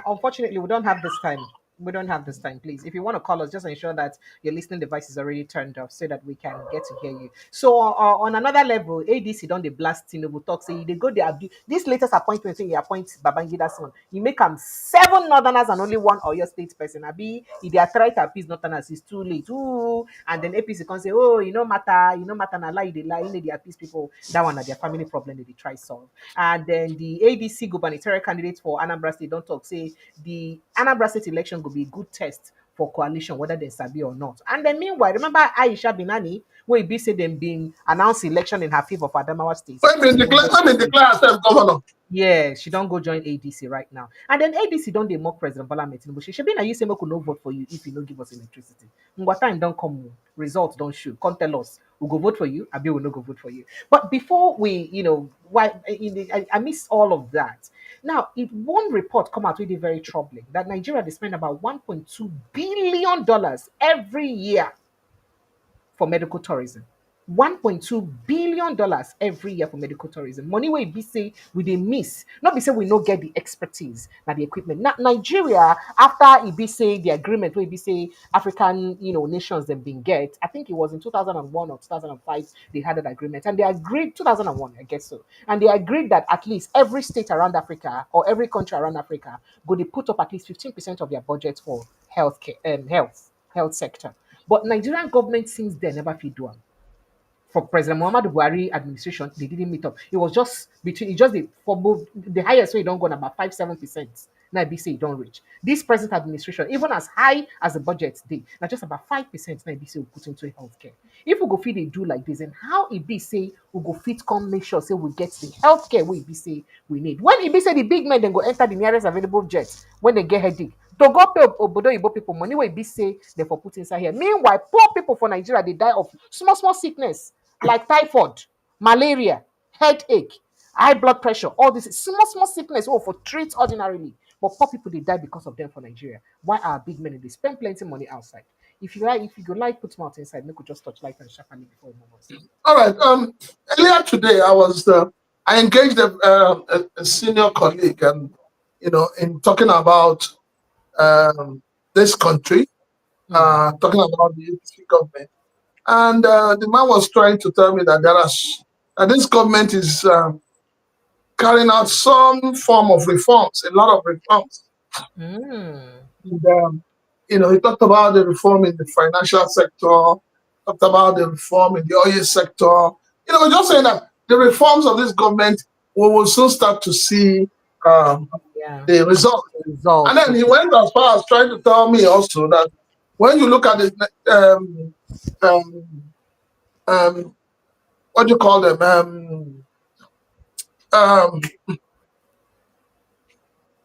Speaker 1: Unfortunately, we don't have this time. We don't have this time, please. If you want to call us, just ensure that your listening device is already turned off so that we can get to hear you. So, on another level, ADC don't they blast Tinubu talk say they go there. This latest appointment when he appoints Babangida's son, he make him 7 Northerners and only 1 Oyo State person. Abi, if they are trying to appease Northerners, it's too late. Ooh, and then APC can say, oh, you know matter, na lie, they lie, they appease people. That one are their family problem that they try solve. And then the ADC gubernatorial candidate for Anambra State don't talk say the Anambra State election will be a good test for coalition, whether they sabi or not. And then meanwhile, remember Aisha Binani, where be say them being announced election in her favor for Adamawa State.
Speaker 2: When they declare herself governor.
Speaker 1: Yeah, she don't go join ADC right now. And then ADC don't they mock President Bola Tinubu. She should be na you say we could no vote for you if you don't give us electricity. What time don't come, results don't show. Can't tell us. We'll go vote for you, Abi will not go vote for you. But before we, why I miss all of that. Now, if one report come out really very troubling that Nigeria they spend about $1.2 billion every year for medical tourism. $1.2 billion every year for medical tourism. Money where be say we dey miss. Not be say we no get the expertise, not the equipment. Now, Nigeria, after it be say the agreement where be say African nations them been get, I think it was in 2001 or 2005 they had that agreement, and they agreed 2001, I guess so, and they agreed that at least every state around Africa or every country around Africa go they put up at least 15% of their budget for health sector. But Nigerian government since then never fit do am. For President Muhammadu Buhari administration, they didn't meet up. It was just for both the highest way you don't go on about 5-7%. Now be say you don't reach. This present administration, even as high as the budget they, now just about 5% now be say we put into healthcare. If we go fit they do like this, and how it be say we go fit come make sure say we get the healthcare we be say we need. When it be say the big men then go enter the nearest available jet when they get headache. To go pay obodo Igbo people money wey be say they for put inside here. Meanwhile, poor people for Nigeria they die of small sickness like typhoid, malaria, headache, high blood pressure, all this small sickness for treat ordinarily. But poor people they die because of them for Nigeria. Why are big men they spend plenty money outside? If you go like put mouth inside, make we just touch light and sharpen it before we move on.
Speaker 2: All right. Earlier today, I engaged a senior colleague, and in talking about this country, talking about the APC government. And the man was trying to tell me that this government is carrying out some form of reforms, a lot of reforms. And, he talked about the reform in the financial sector, talked about the reform in the oil sector. Just saying that the reforms of this government, we will soon start to see the result. And then he went as far as trying to tell me also that when you look at the what do you call them?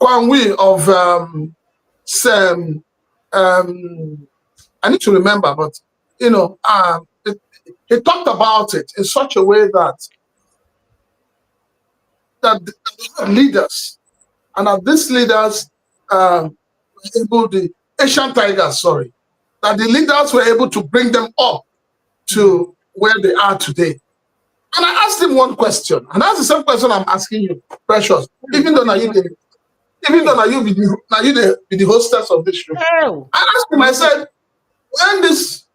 Speaker 2: Kwangwi of I need to remember, but he talked about it in such a way that the leaders, and that these leaders the Asian Tigers, that the leaders were able to bring them up to where they are today. And I asked him one question, and that's the same question I'm asking you, Precious. Even though you be the hostess of this show. I asked him, I said, when these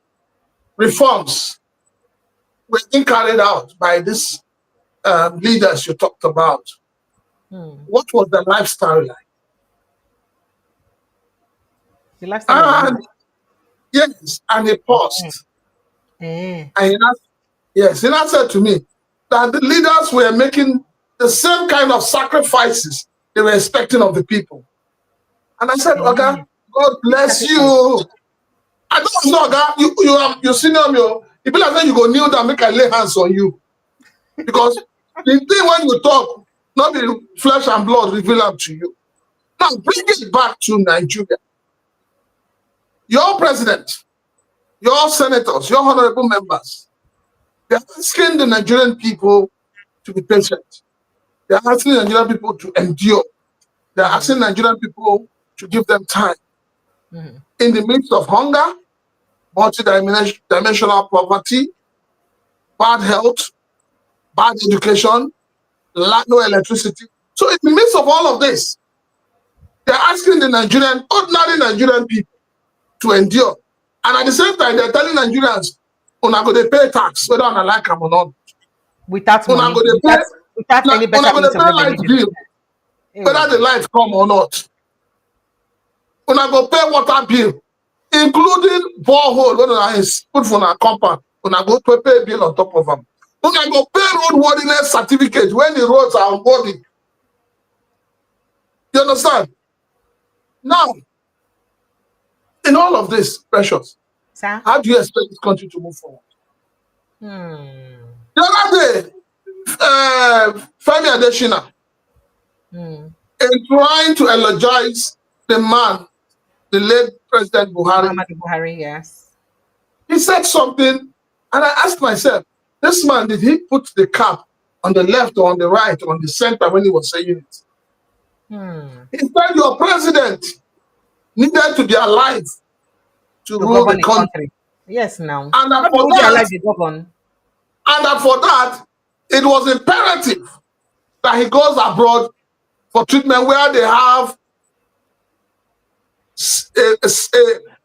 Speaker 2: reforms were being carried out by these leaders you talked about, what was the lifestyle like?
Speaker 1: The lifestyle
Speaker 2: yes, and he paused. And he now said to me that the leaders were making the same kind of sacrifices they were expecting of the people. And I said, okay, God bless you. I don't know, God, you senior me. It be like when you go kneel down, make I lay hands on you. Because the thing when you talk, not the flesh and blood reveal up to you. Now bring it back to Nigeria. Your president, your senators, your honorable members, they're asking the Nigerian people to be patient. They're asking the Nigerian people to endure. They're asking Nigerian people to give them time. In the midst of hunger, multi-dimensional poverty, bad health, bad education, no electricity. So in the midst of all of this, they're asking the ordinary Nigerian people to endure. And at the same time, they're telling Nigerians, una go dey pay tax, whether una like am or not.
Speaker 1: Without
Speaker 2: Una
Speaker 1: money,
Speaker 2: go dey pay,
Speaker 1: without any better
Speaker 2: una go
Speaker 1: means
Speaker 2: dey
Speaker 1: of
Speaker 2: pay light
Speaker 1: revenue.
Speaker 2: bill, whether the light come or not. Una go pay water bill, including borehole, when una put for una compound, una go pay bill on top of them. Una go pay roadworthiness certificate when the roads are unworthy. You understand? Now, in all of this, Precious,
Speaker 1: Sir?
Speaker 2: how do you expect this country to move forward? The other day, Femi Adesina, in trying to eulogize the man, the late President Buhari,
Speaker 1: Yes.
Speaker 2: he said something, and I asked myself, this man, did he put the cap on the left or on the right or on the center when he was saying it? He said, your president needed to be alive to rule the country.
Speaker 1: Yes, now.
Speaker 2: And that for that, it was imperative that he goes abroad for treatment where they have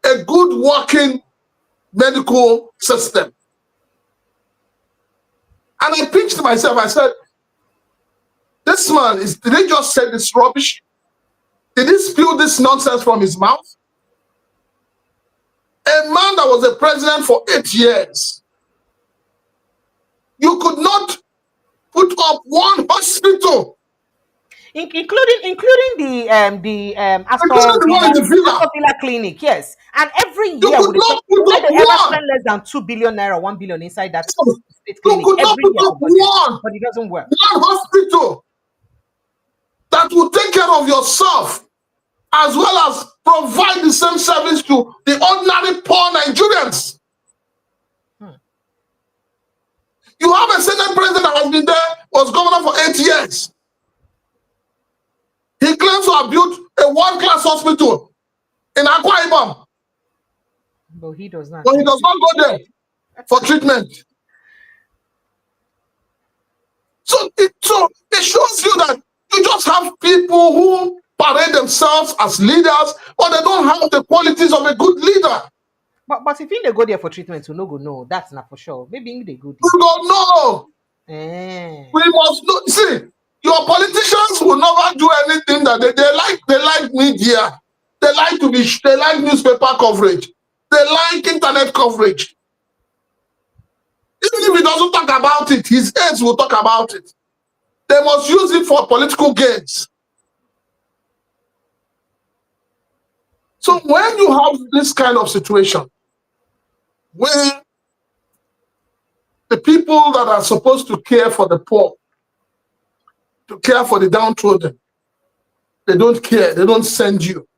Speaker 2: a good working medical system. And I pitched myself, I said, this man, did he just say this rubbish? Did he spew this nonsense from his mouth? A man that was a president for 8 years, you could not put up one hospital,
Speaker 1: including the
Speaker 2: Villa
Speaker 1: clinic, yes. And every year
Speaker 2: you could not put up
Speaker 1: ever
Speaker 2: one.
Speaker 1: spend less than 2 billion naira, 1 billion inside that state
Speaker 2: You
Speaker 1: clinic.
Speaker 2: could not put up one,
Speaker 1: but it doesn't work.
Speaker 2: One hospital that will take care of yourself as well as provide the same service to the ordinary poor Nigerians. You have a Senate president that has been there, was governor for 8 years. He claims to have built a world-class hospital in Akwa Ibom.
Speaker 1: But he does not.
Speaker 2: But he does not go there for treatment. So it shows you that you just have people who parade themselves as leaders, but they don't have the qualities of a good leader.
Speaker 1: But if they go there for treatment, we no go know. That's not for sure. Maybe they go there.
Speaker 2: We don't know. We must know. See, your politicians will never do anything that they like media. They like newspaper coverage. They like internet coverage. Even if he doesn't talk about it, his aides will talk about it. They must use it for political gains. So when you have this kind of situation, where the people that are supposed to care for the poor, to care for the downtrodden, they don't care, they don't send you.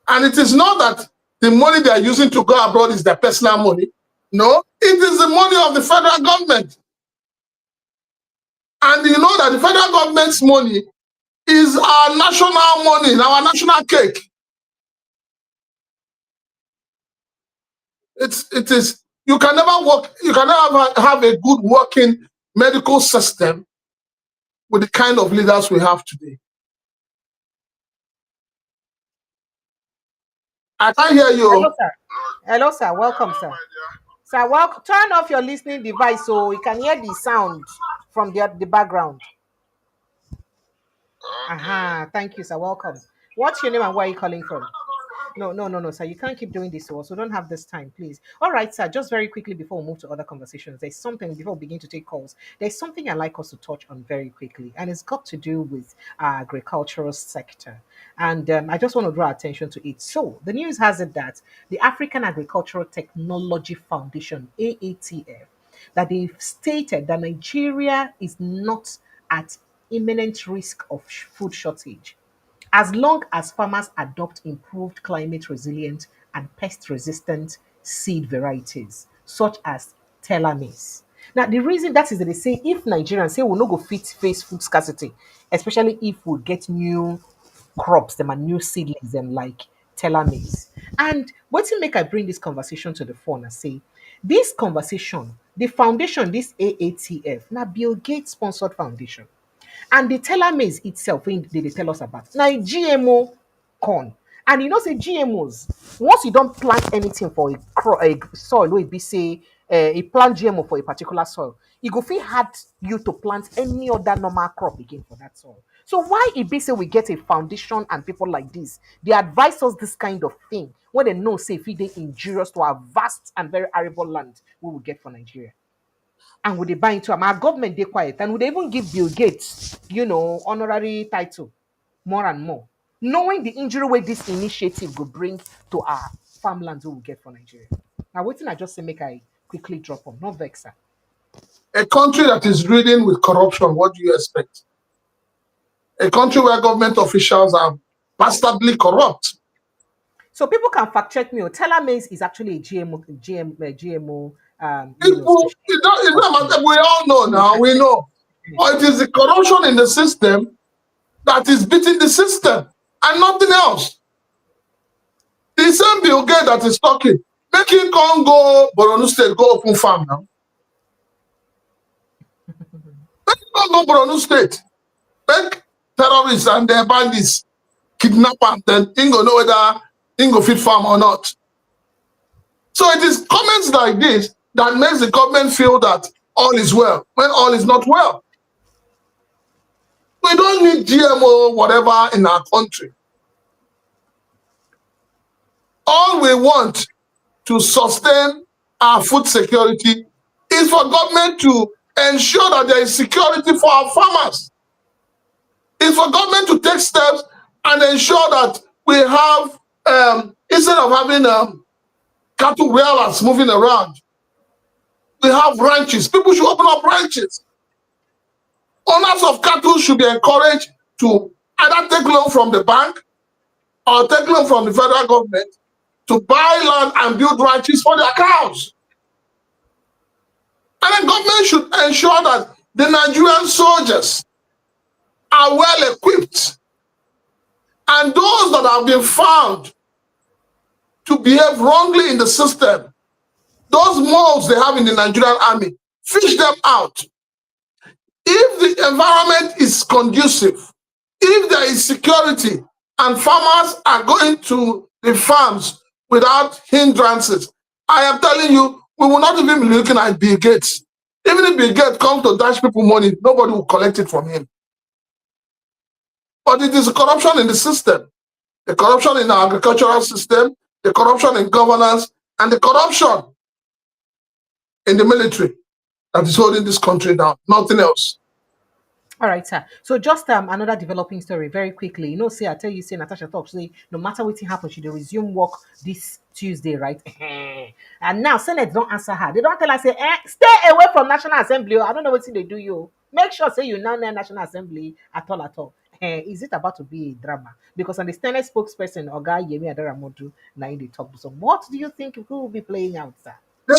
Speaker 2: And it is not that the money they are using to go abroad is their personal money. No, it is the money of the federal government. And you know that the federal government's money is our national money, our national cake. It is, you can never have a good working medical system with the kind of leaders we have today. I can't hear you.
Speaker 1: Hello, sir. Hello, sir. Welcome, sir. Sir, turn off your listening device so you can hear the sound from the background. Thank you, sir. Welcome. What's your name and where are you calling from? No, sir. You can't keep doing this to us. We don't have this time, please. All right, sir. Just very quickly before we move to other conversations, there's something before we begin to take calls. There's something I'd like us to touch on very quickly, and it's got to do with our agricultural sector. And I just want to draw attention to it. So the news has it that the African Agricultural Technology Foundation (AATF) that they've stated that Nigeria is not at imminent risk of food shortage as long as farmers adopt improved climate resilient and pest resistant seed varieties, such as telomeres. Now, the reason that is that they say if Nigerians say we'll not go face food scarcity, especially if we get new crops, them and new seedlings, them like telomeres. And what to make I bring this conversation to the phone and say, This conversation, the foundation, this AATF, now Bill Gates sponsored foundation. And the teller maize itself, when they tell us about now GMO corn. And you know, say GMOs, once you don't plant anything for a soil, where it be say a plant GMO for a particular soil, it go feel hard you to plant any other normal crop again for that soil. So why it be say we get a foundation and people like this, they advise us this kind of thing when they know say if they injurious to our vast and very arable land we will get for Nigeria. And would they buy into them? Our government they quiet and would they even give Bill Gates, honorary title more and more, knowing the injury way this initiative will bring to our farmlands we will get for Nigeria. Now, waiting, I just say make I quickly drop on, not vexer.
Speaker 2: A country that is ridden with corruption, what do you expect? A country where government officials are bastardly corrupt.
Speaker 1: So people can fact check me. Teller maize is actually a GMO.
Speaker 2: People, it's not matter. We all know now. We know, but it is the corruption in the system that is beating the system, and nothing else. The same Bill Gates that is talking, make him come go Borno State, go open farm now. Make him come go Borno State, make terrorists and their bandits kidnap them, then he go know whether he go fit farm or not. So it is comments like this that makes the government feel that all is well, when all is not well. We don't need GMO whatever in our country. All we want to sustain our food security is for government to ensure that there is security for our farmers. It's for government to take steps and ensure that we have, instead of having cattle railers moving around, we have ranches. People should open up ranches. Owners of cattle should be encouraged to either take loan from the bank or take loan from the federal government to buy land and build ranches for their cows. And the government should ensure that the Nigerian soldiers are well equipped, and those that have been found to behave wrongly in the system, those moles they have in the Nigerian army, fish them out. If the environment is conducive, if there is security and farmers are going to the farms without hindrances, I am telling you, we will not even be looking at Bill Gates. Even if Bill Gates comes to dash people money, nobody will collect it from him. But it is corruption in the system, the corruption in our agricultural system, the corruption in governance, and the corruption in the military that is holding this country down. Nothing else.
Speaker 1: All right, sir. So just another developing story very quickly. Say I tell you, say Natasha talk, say no matter what happens, she dey resume work this Tuesday, right? And now Senate don't answer her. They don't tell her, say, stay away from National Assembly. I don't know what they do you. Make sure say you now near National Assembly at all at all. Is it about to be a drama? Because on the Senate spokesperson, Oga Yemi Adaramodu, now they talk. So what do you think who will be playing out, sir?
Speaker 2: They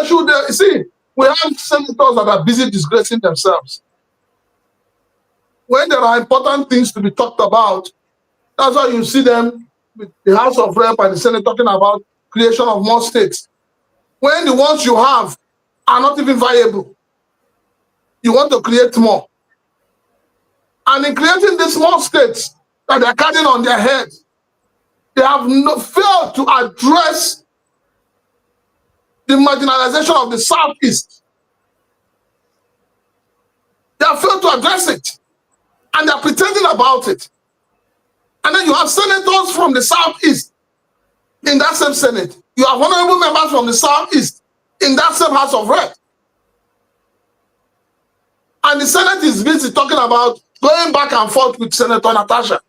Speaker 2: should see, we have senators that are busy disgracing themselves. When there are important things to be talked about, that's why you see them with the House of Rep and the Senate talking about creation of more states. When the ones you have are not even viable, you want to create more. And in creating these small states that they're carrying on their heads, they have failed to address the marginalization of the Southeast. They have failed to address it. And they're pretending about it. And then you have senators from the Southeast in that same Senate. You have honorable members from the Southeast in that same House of Rep. And the Senate is busy talking about going back and forth with Senator Natasha.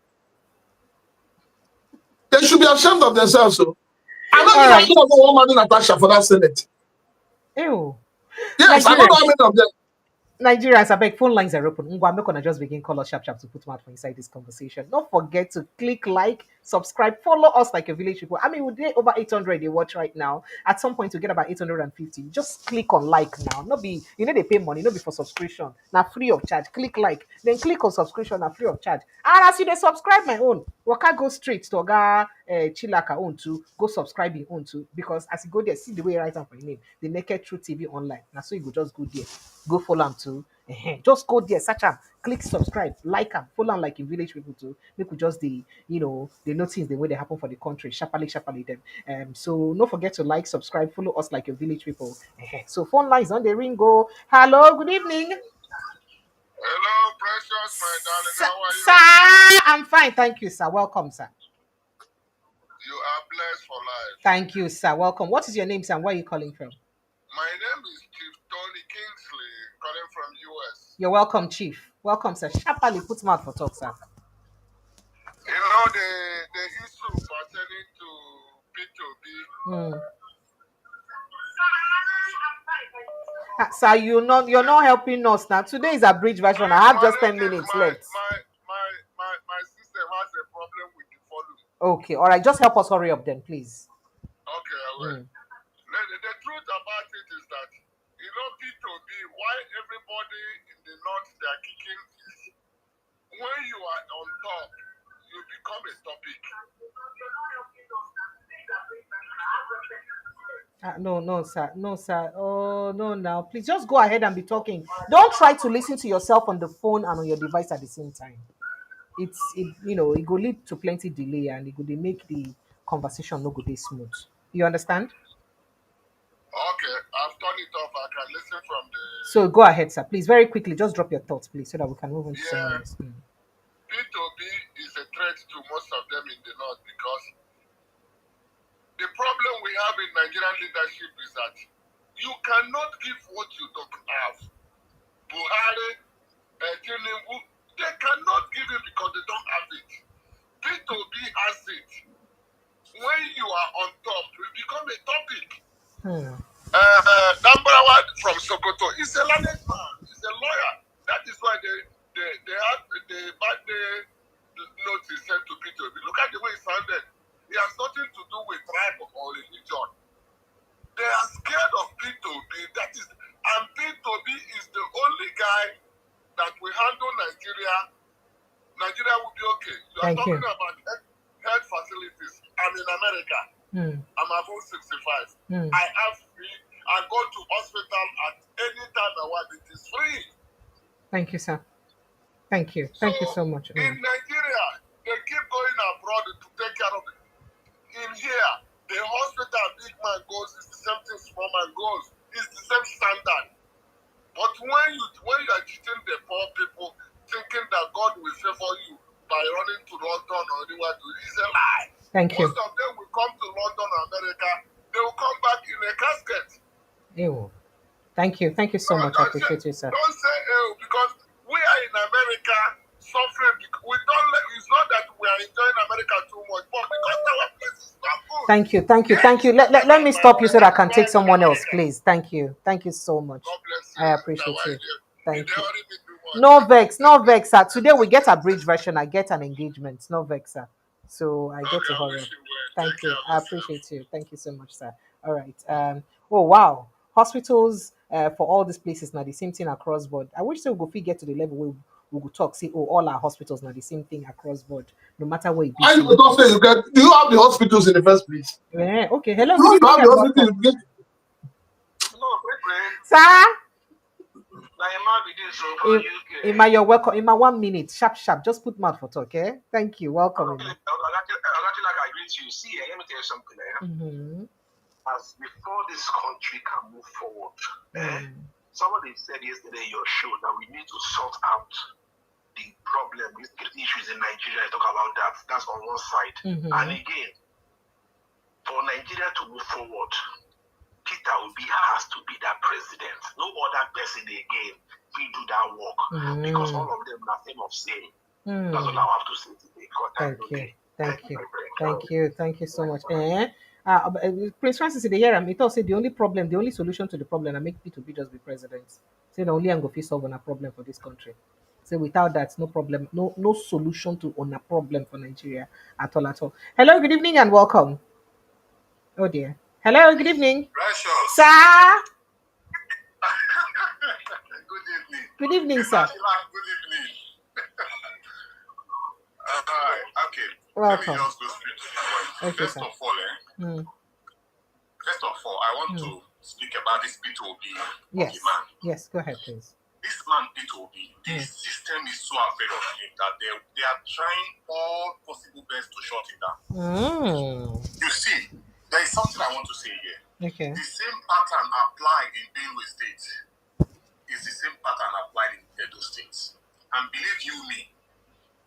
Speaker 2: They should be ashamed of themselves. So. I don't think I know one man Natasha for that Senate.
Speaker 1: Ew.
Speaker 2: Yes, I don't know how many of them.
Speaker 1: Nigerians, I beg, phone lines are open. I'm going to just begin call us sharp to put them out for inside this conversation. Don't forget to click like, subscribe, follow us like a village people. I mean, we did over 800 they watch right now. At some point, to get about 850. Just click on like now. Not be, they pay money, not be for subscription. Now free of charge. Click like, then click on subscription, now free of charge. And as you they subscribe my own, Waka go straight to Oga Chilaka own too. Go subscribe in own too. Because as you go there, see the way you write down for your name, the Naked Truth TV online. Now so you go just go there, go follow them too. Just go there, search am, click subscribe, like am, follow am like in village people too. Make we just the notice the way they happen for the country, sharply them. So don't forget to like, subscribe, follow us like your village people. So phone lines on the ring go. Hello, good evening.
Speaker 6: Hello, Precious, my darling.
Speaker 1: Sir,
Speaker 6: How are you?
Speaker 1: sir, I'm fine, thank you, sir. Welcome, sir.
Speaker 6: You are blessed for life.
Speaker 1: Thank you, sir. Welcome. What is your name, sir? Where are you calling from?
Speaker 6: My name is Chief Tony Kingsley, calling from US.
Speaker 1: You're welcome, Chief. Welcome, sir. Sharply put mouth for talk, sir.
Speaker 6: You know the issue pertaining to P2B.
Speaker 1: Sir, you're not helping us now. Today is a bridge version. I have just 10 minutes left.
Speaker 6: My system has a problem with the following.
Speaker 1: Okay, all right. Just help us hurry up then, please.
Speaker 6: Okay, I will. The truth about it is that, P2B, why everybody in the north they are kicking is when you are on top, you become a topic.
Speaker 1: No, sir. No, sir. Oh, no, now. Please just go ahead and be talking. Don't try to listen to yourself on the phone and on your device at the same time. It go lead to plenty delay and it could make the conversation no go dey smooth. You understand?
Speaker 6: Okay, I've turned it off. I can listen from the.
Speaker 1: So go ahead, sir. Please, very quickly, just drop your thoughts, please, so that we can move on to someone else.
Speaker 6: P2B is a threat to most of them in the north because the problem we have in Nigerian leadership is that you cannot give what you don't have. Buhari, Tinubu, they cannot give it because they don't have it. P2B has it. When you are on top, you become a topic. Number from Sokoto is a learned man. He's a lawyer. That is why they have the bad notice sent to P2B. Look at the way he sounded. It has nothing to do with tribe or religion. They are scared of P2B. And P2B is the only guy that will handle Nigeria. Nigeria will be okay. You are talking about health facilities. I'm in America. I'm above 65. I go to hospital at any time I want. It is free.
Speaker 1: Thank you, sir. Thank you. Thank you so much.
Speaker 6: In Nigeria, they keep going abroad to take care of it. In here, the hospital big man goes, it's the same thing small man goes. It's the same standard. But when you are cheating the poor people, thinking that God will favor you by running to London or anywhere, it's a lie.
Speaker 1: Thank you.
Speaker 6: Most of them will come to London or America. They will come back in a casket.
Speaker 1: Ew. Thank you. Thank you so much. I appreciate you, sir.
Speaker 6: Don't say ew, because we are in America suffering. It's not that we are enjoying America too much, but because our place is not good.
Speaker 1: Thank you. Let me stop you so that I can take someone else, please. Thank you so much.
Speaker 6: God bless you.
Speaker 1: I appreciate you. Thank you.
Speaker 6: No
Speaker 1: vex, sir. Today we get a bridge version. I get an engagement. No vex, sir. So I get to hurry up. Thank you. I appreciate you. Thank you so much, sir. All right. Oh wow. Hospitals for all these places now the same thing across board. I wish so we go get to the level where we could talk, say, oh, all our hospitals now the same thing across board, no matter where it be.
Speaker 2: I don't say do you have the hospitals in the first place?
Speaker 1: Yeah, okay. Hello,
Speaker 2: do you have the hospitals?
Speaker 1: Sir? Ima, you're welcome. Ima, 1 minute. Sharp. Just put mouth for talk, okay? Thank you. Welcome.
Speaker 7: Okay. I agree to you. See, let me tell you something. As before this country can move forward, somebody said yesterday in your show that we need to sort out the problem, the issues in Nigeria. Talk about that. That's on one side. And again, for Nigeria to move forward, Peter Obi has to be that president. No other person again will do that work because all of them are same of same. That's all I have to say today.
Speaker 1: Thank you so much. Prince Francis in the here, it also the only solution to the problem, I make P2B just be president. Say the only I'm going to solve on a problem for this country. So without that, no problem, no solution to on a problem for Nigeria at all at all. Hello, good evening and welcome. Oh dear. Hello, good evening.
Speaker 6: Precious.
Speaker 1: Sir.
Speaker 6: Good evening.
Speaker 1: Good evening, sir.
Speaker 6: Good evening. All right. Okay.
Speaker 1: Welcome.
Speaker 6: Let me just go straight to the point.
Speaker 1: Okay,
Speaker 6: First
Speaker 1: sir.
Speaker 6: of all, I want to speak about this Peter Obi
Speaker 1: Yes.
Speaker 6: man.
Speaker 1: Yes, go ahead, please.
Speaker 6: This man, Peter Obi, this system is so afraid of him that they are trying all possible best to shut it down. You see, there is something I want to say here.
Speaker 1: Okay.
Speaker 6: The same pattern applied in Benue State is the same pattern applied in Edo State. And believe you me,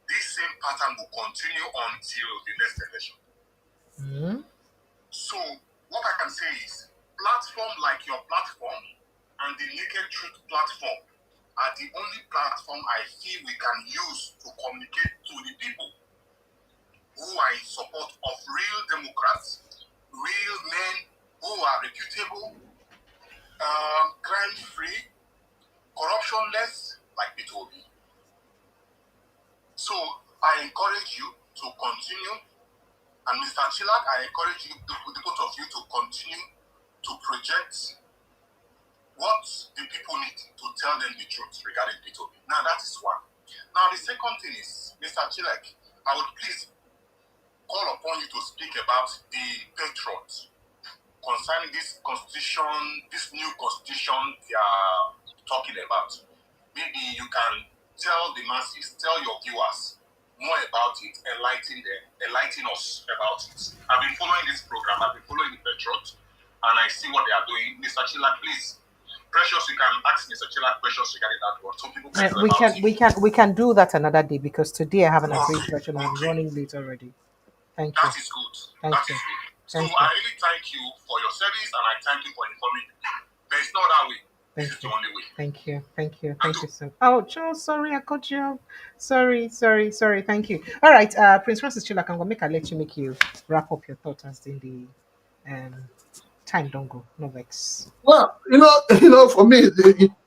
Speaker 6: this same pattern will continue until the next election. So, what I can say is, platform like your platform and the Naked Truth platform are the only platform I feel we can use to communicate to the people who are in support of real Democrats, real men who are reputable, crime-free, corruptionless, like Peter Obi. So I encourage you to continue, and Mr. Chilak, I encourage you, the both of you, to continue to project what the people need to tell them the truth regarding Peter Obi. Now that is one. Now the second thing is, Mr. Chilak, I would please call upon you to speak about the patriots concerning this constitution, this new constitution they are talking about. Maybe you can tell the masses, tell your viewers more about it, enlighten us about it. I've been following this program, I've been following the patriots, and I see what they are doing. Mr. Chilak, please. Precious, you can ask Mr. Chilak questions regarding that one. So people can
Speaker 1: we can do that another day because today I have an agreed version. I'm running late already. Thank you.
Speaker 6: That is good.
Speaker 1: Thank you.
Speaker 6: So I really thank you for your service, and I thank you for informing me. There is no other way. This is the only way.
Speaker 1: Thank you so. Oh, Joe, sorry, I cut you off. Sorry. Thank you. All right, Prince Francis Chilak, I'm gonna let you wrap up your thoughts as in the time don't go. No vex.
Speaker 2: Well, for me,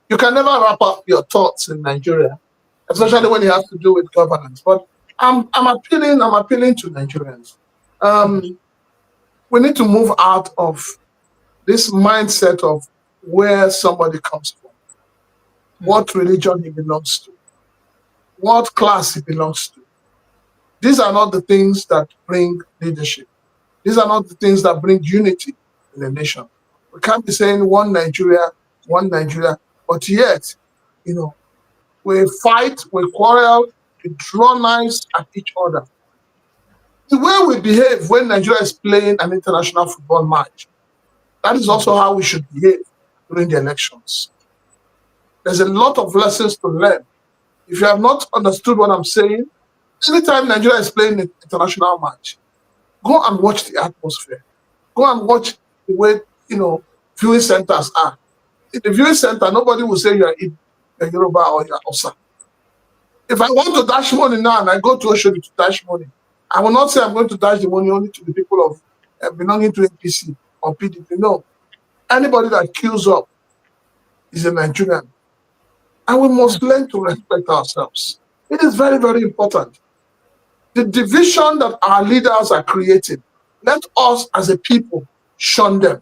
Speaker 2: you can never wrap up your thoughts in Nigeria, especially when you have to do with governance. But I'm appealing to Nigerians. We need to move out of this mindset of where somebody comes from, what religion he belongs to, what class he belongs to. These are not the things that bring leadership. These are not the things that bring unity in the nation. We can't be saying one Nigeria, but yet, we fight, we quarrel, we draw knives at each other. The way we behave when Nigeria is playing an international football match, that is also how we should behave during the elections. There's a lot of lessons to learn. If you have not understood what I'm saying, anytime Nigeria is playing an international match, go and watch the atmosphere. Go and watch the way, viewing centers are. In the viewing center, nobody will say you're Yoruba or you're Osa. If I want to dash money now and I go to Oshodi to dash money, I will not say I'm going to dash the money only to the people of belonging to APC or PDP. No. Anybody that queues up is a Nigerian. And we must learn to respect ourselves. It is very, very important. The division that our leaders are creating, let us as a people shun them.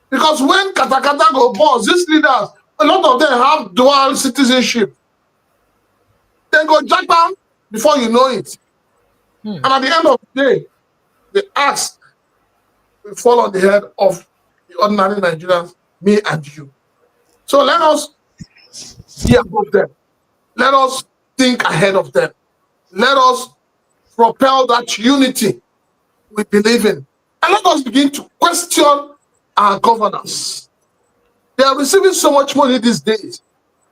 Speaker 2: Because when katakata go boss, these leaders, a lot of them have dual citizenship. They go jackpot before you know it. And at the end of the day, the axe will fall on the head of the ordinary Nigerians, me and you. So let us be above them. Let us think ahead of them. Let us propel that unity we believe in. And let us begin to question our governors. They are receiving so much money these days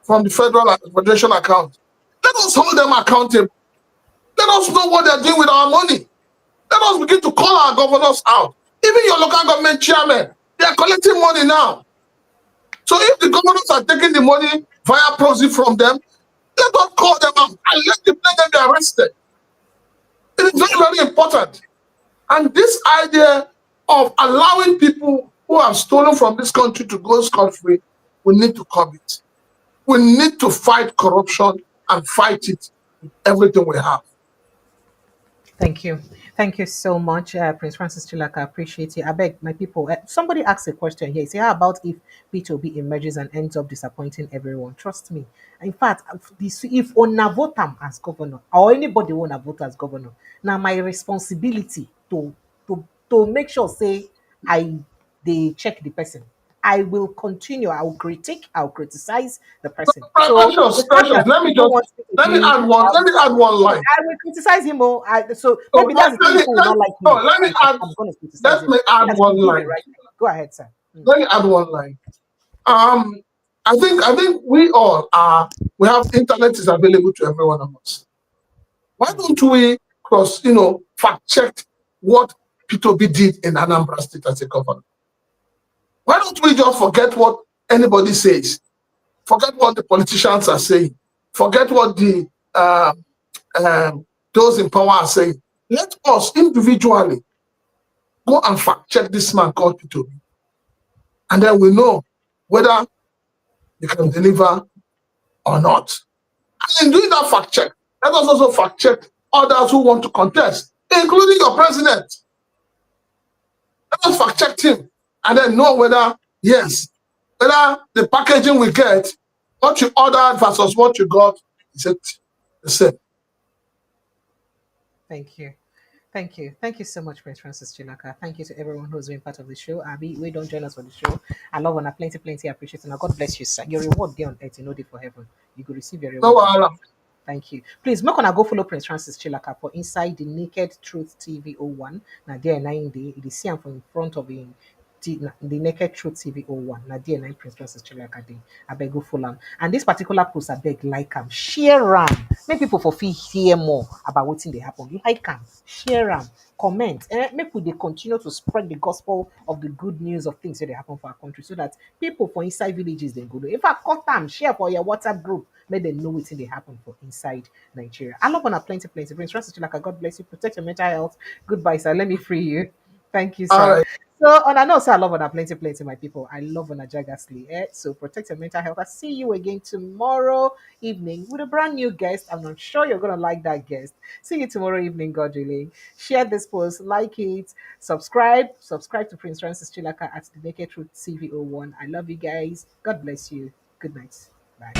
Speaker 2: from the federation account. Let us hold them accountable. Let us know what they are doing with our money. Let us begin to call our governors out. Even your local government chairman, they are collecting money now. So if the governors are taking the money via proxy from them, let us call them out and let them be arrested. It is very, very important. And this idea of allowing people who have stolen from this country to go scot-free, we need to curb it. We need to fight corruption and fight it with everything we have.
Speaker 1: Thank you. Thank you so much, Prince Francis Chilaka. I appreciate you. I beg my people. Somebody asked a question here. Say, how about if Peter Obi emerges and ends up disappointing everyone? Trust me. In fact, if Ona vote am as governor or anybody wanna vote as governor, now my responsibility to make sure say they check the person. I will continue. I will critique. I will criticize the person. So the fact
Speaker 2: Precious.
Speaker 1: that people don't want me to be
Speaker 2: Let me add one line.
Speaker 1: I will criticize him. Oh, so
Speaker 2: So
Speaker 1: maybe that's the thing. People will not like me.
Speaker 2: let me add.
Speaker 1: I'm going to criticize
Speaker 2: Let
Speaker 1: him.
Speaker 2: me add
Speaker 1: Yes,
Speaker 2: one
Speaker 1: do the
Speaker 2: line.
Speaker 1: right thing. Go ahead, sir.
Speaker 2: Let me add one line. I think we all are. We have internet is available to every one of us. Why don't we fact check what Peter Obi did in Anambra State as a governor? Why don't we just forget what anybody says? Forget what the politicians are saying. Forget what the those in power are saying. Let us individually go and fact check this man called Peter Obi. And then we know whether you can deliver or not. And in doing that fact check, let us also fact check others who want to contest, including your president. Let us fact check him and then know whether the packaging we get, what you ordered versus what you got, is it the same?
Speaker 1: Thank you. Thank you. Thank you so much, Prince Francis Chilaka. Thank you to everyone who's been part of the show. Abby, we don't join us for the show. I love and I plenty appreciate it. Now God bless you, sir. Your reward there on earth, you know it for heaven. You could receive your
Speaker 2: No,
Speaker 1: reward. Thank you. Please, make gonna go follow Prince Francis Chilaka for Inside the Naked Truth TV 01. Now there 9 day. It is seen from in front of him. The Naked Truth TV 01. Now there 9 Prince Francis Chilaka day. I beg go follow him. And this particular post, I beg like him, share him. Make people for feel hear more about what's in they happen. Like him, share him, comment. Make we they continue to spread the gospel of the good news of things that they happen for our country, so that people for inside villages they go. If I cut them, share for your WhatsApp group. Let them know what's in they happen for inside Nigeria. I love on a plenty. Prince Francis Chilaka, God bless you. Protect your mental health. Goodbye, sir. Let me free you. Thank you,
Speaker 2: all
Speaker 1: sir.
Speaker 2: right.
Speaker 1: So, on I know, sir, I love on a plenty, my people. I love on a jagasly. So, protect your mental health. I'll see you again tomorrow evening with a brand new guest. I'm not sure you're going to like that guest. See you tomorrow evening, God willing. Share this post, like it, subscribe to Prince Francis Chilaka at the Naked Truth CV01. I love you guys. God bless you. Good night. Bye.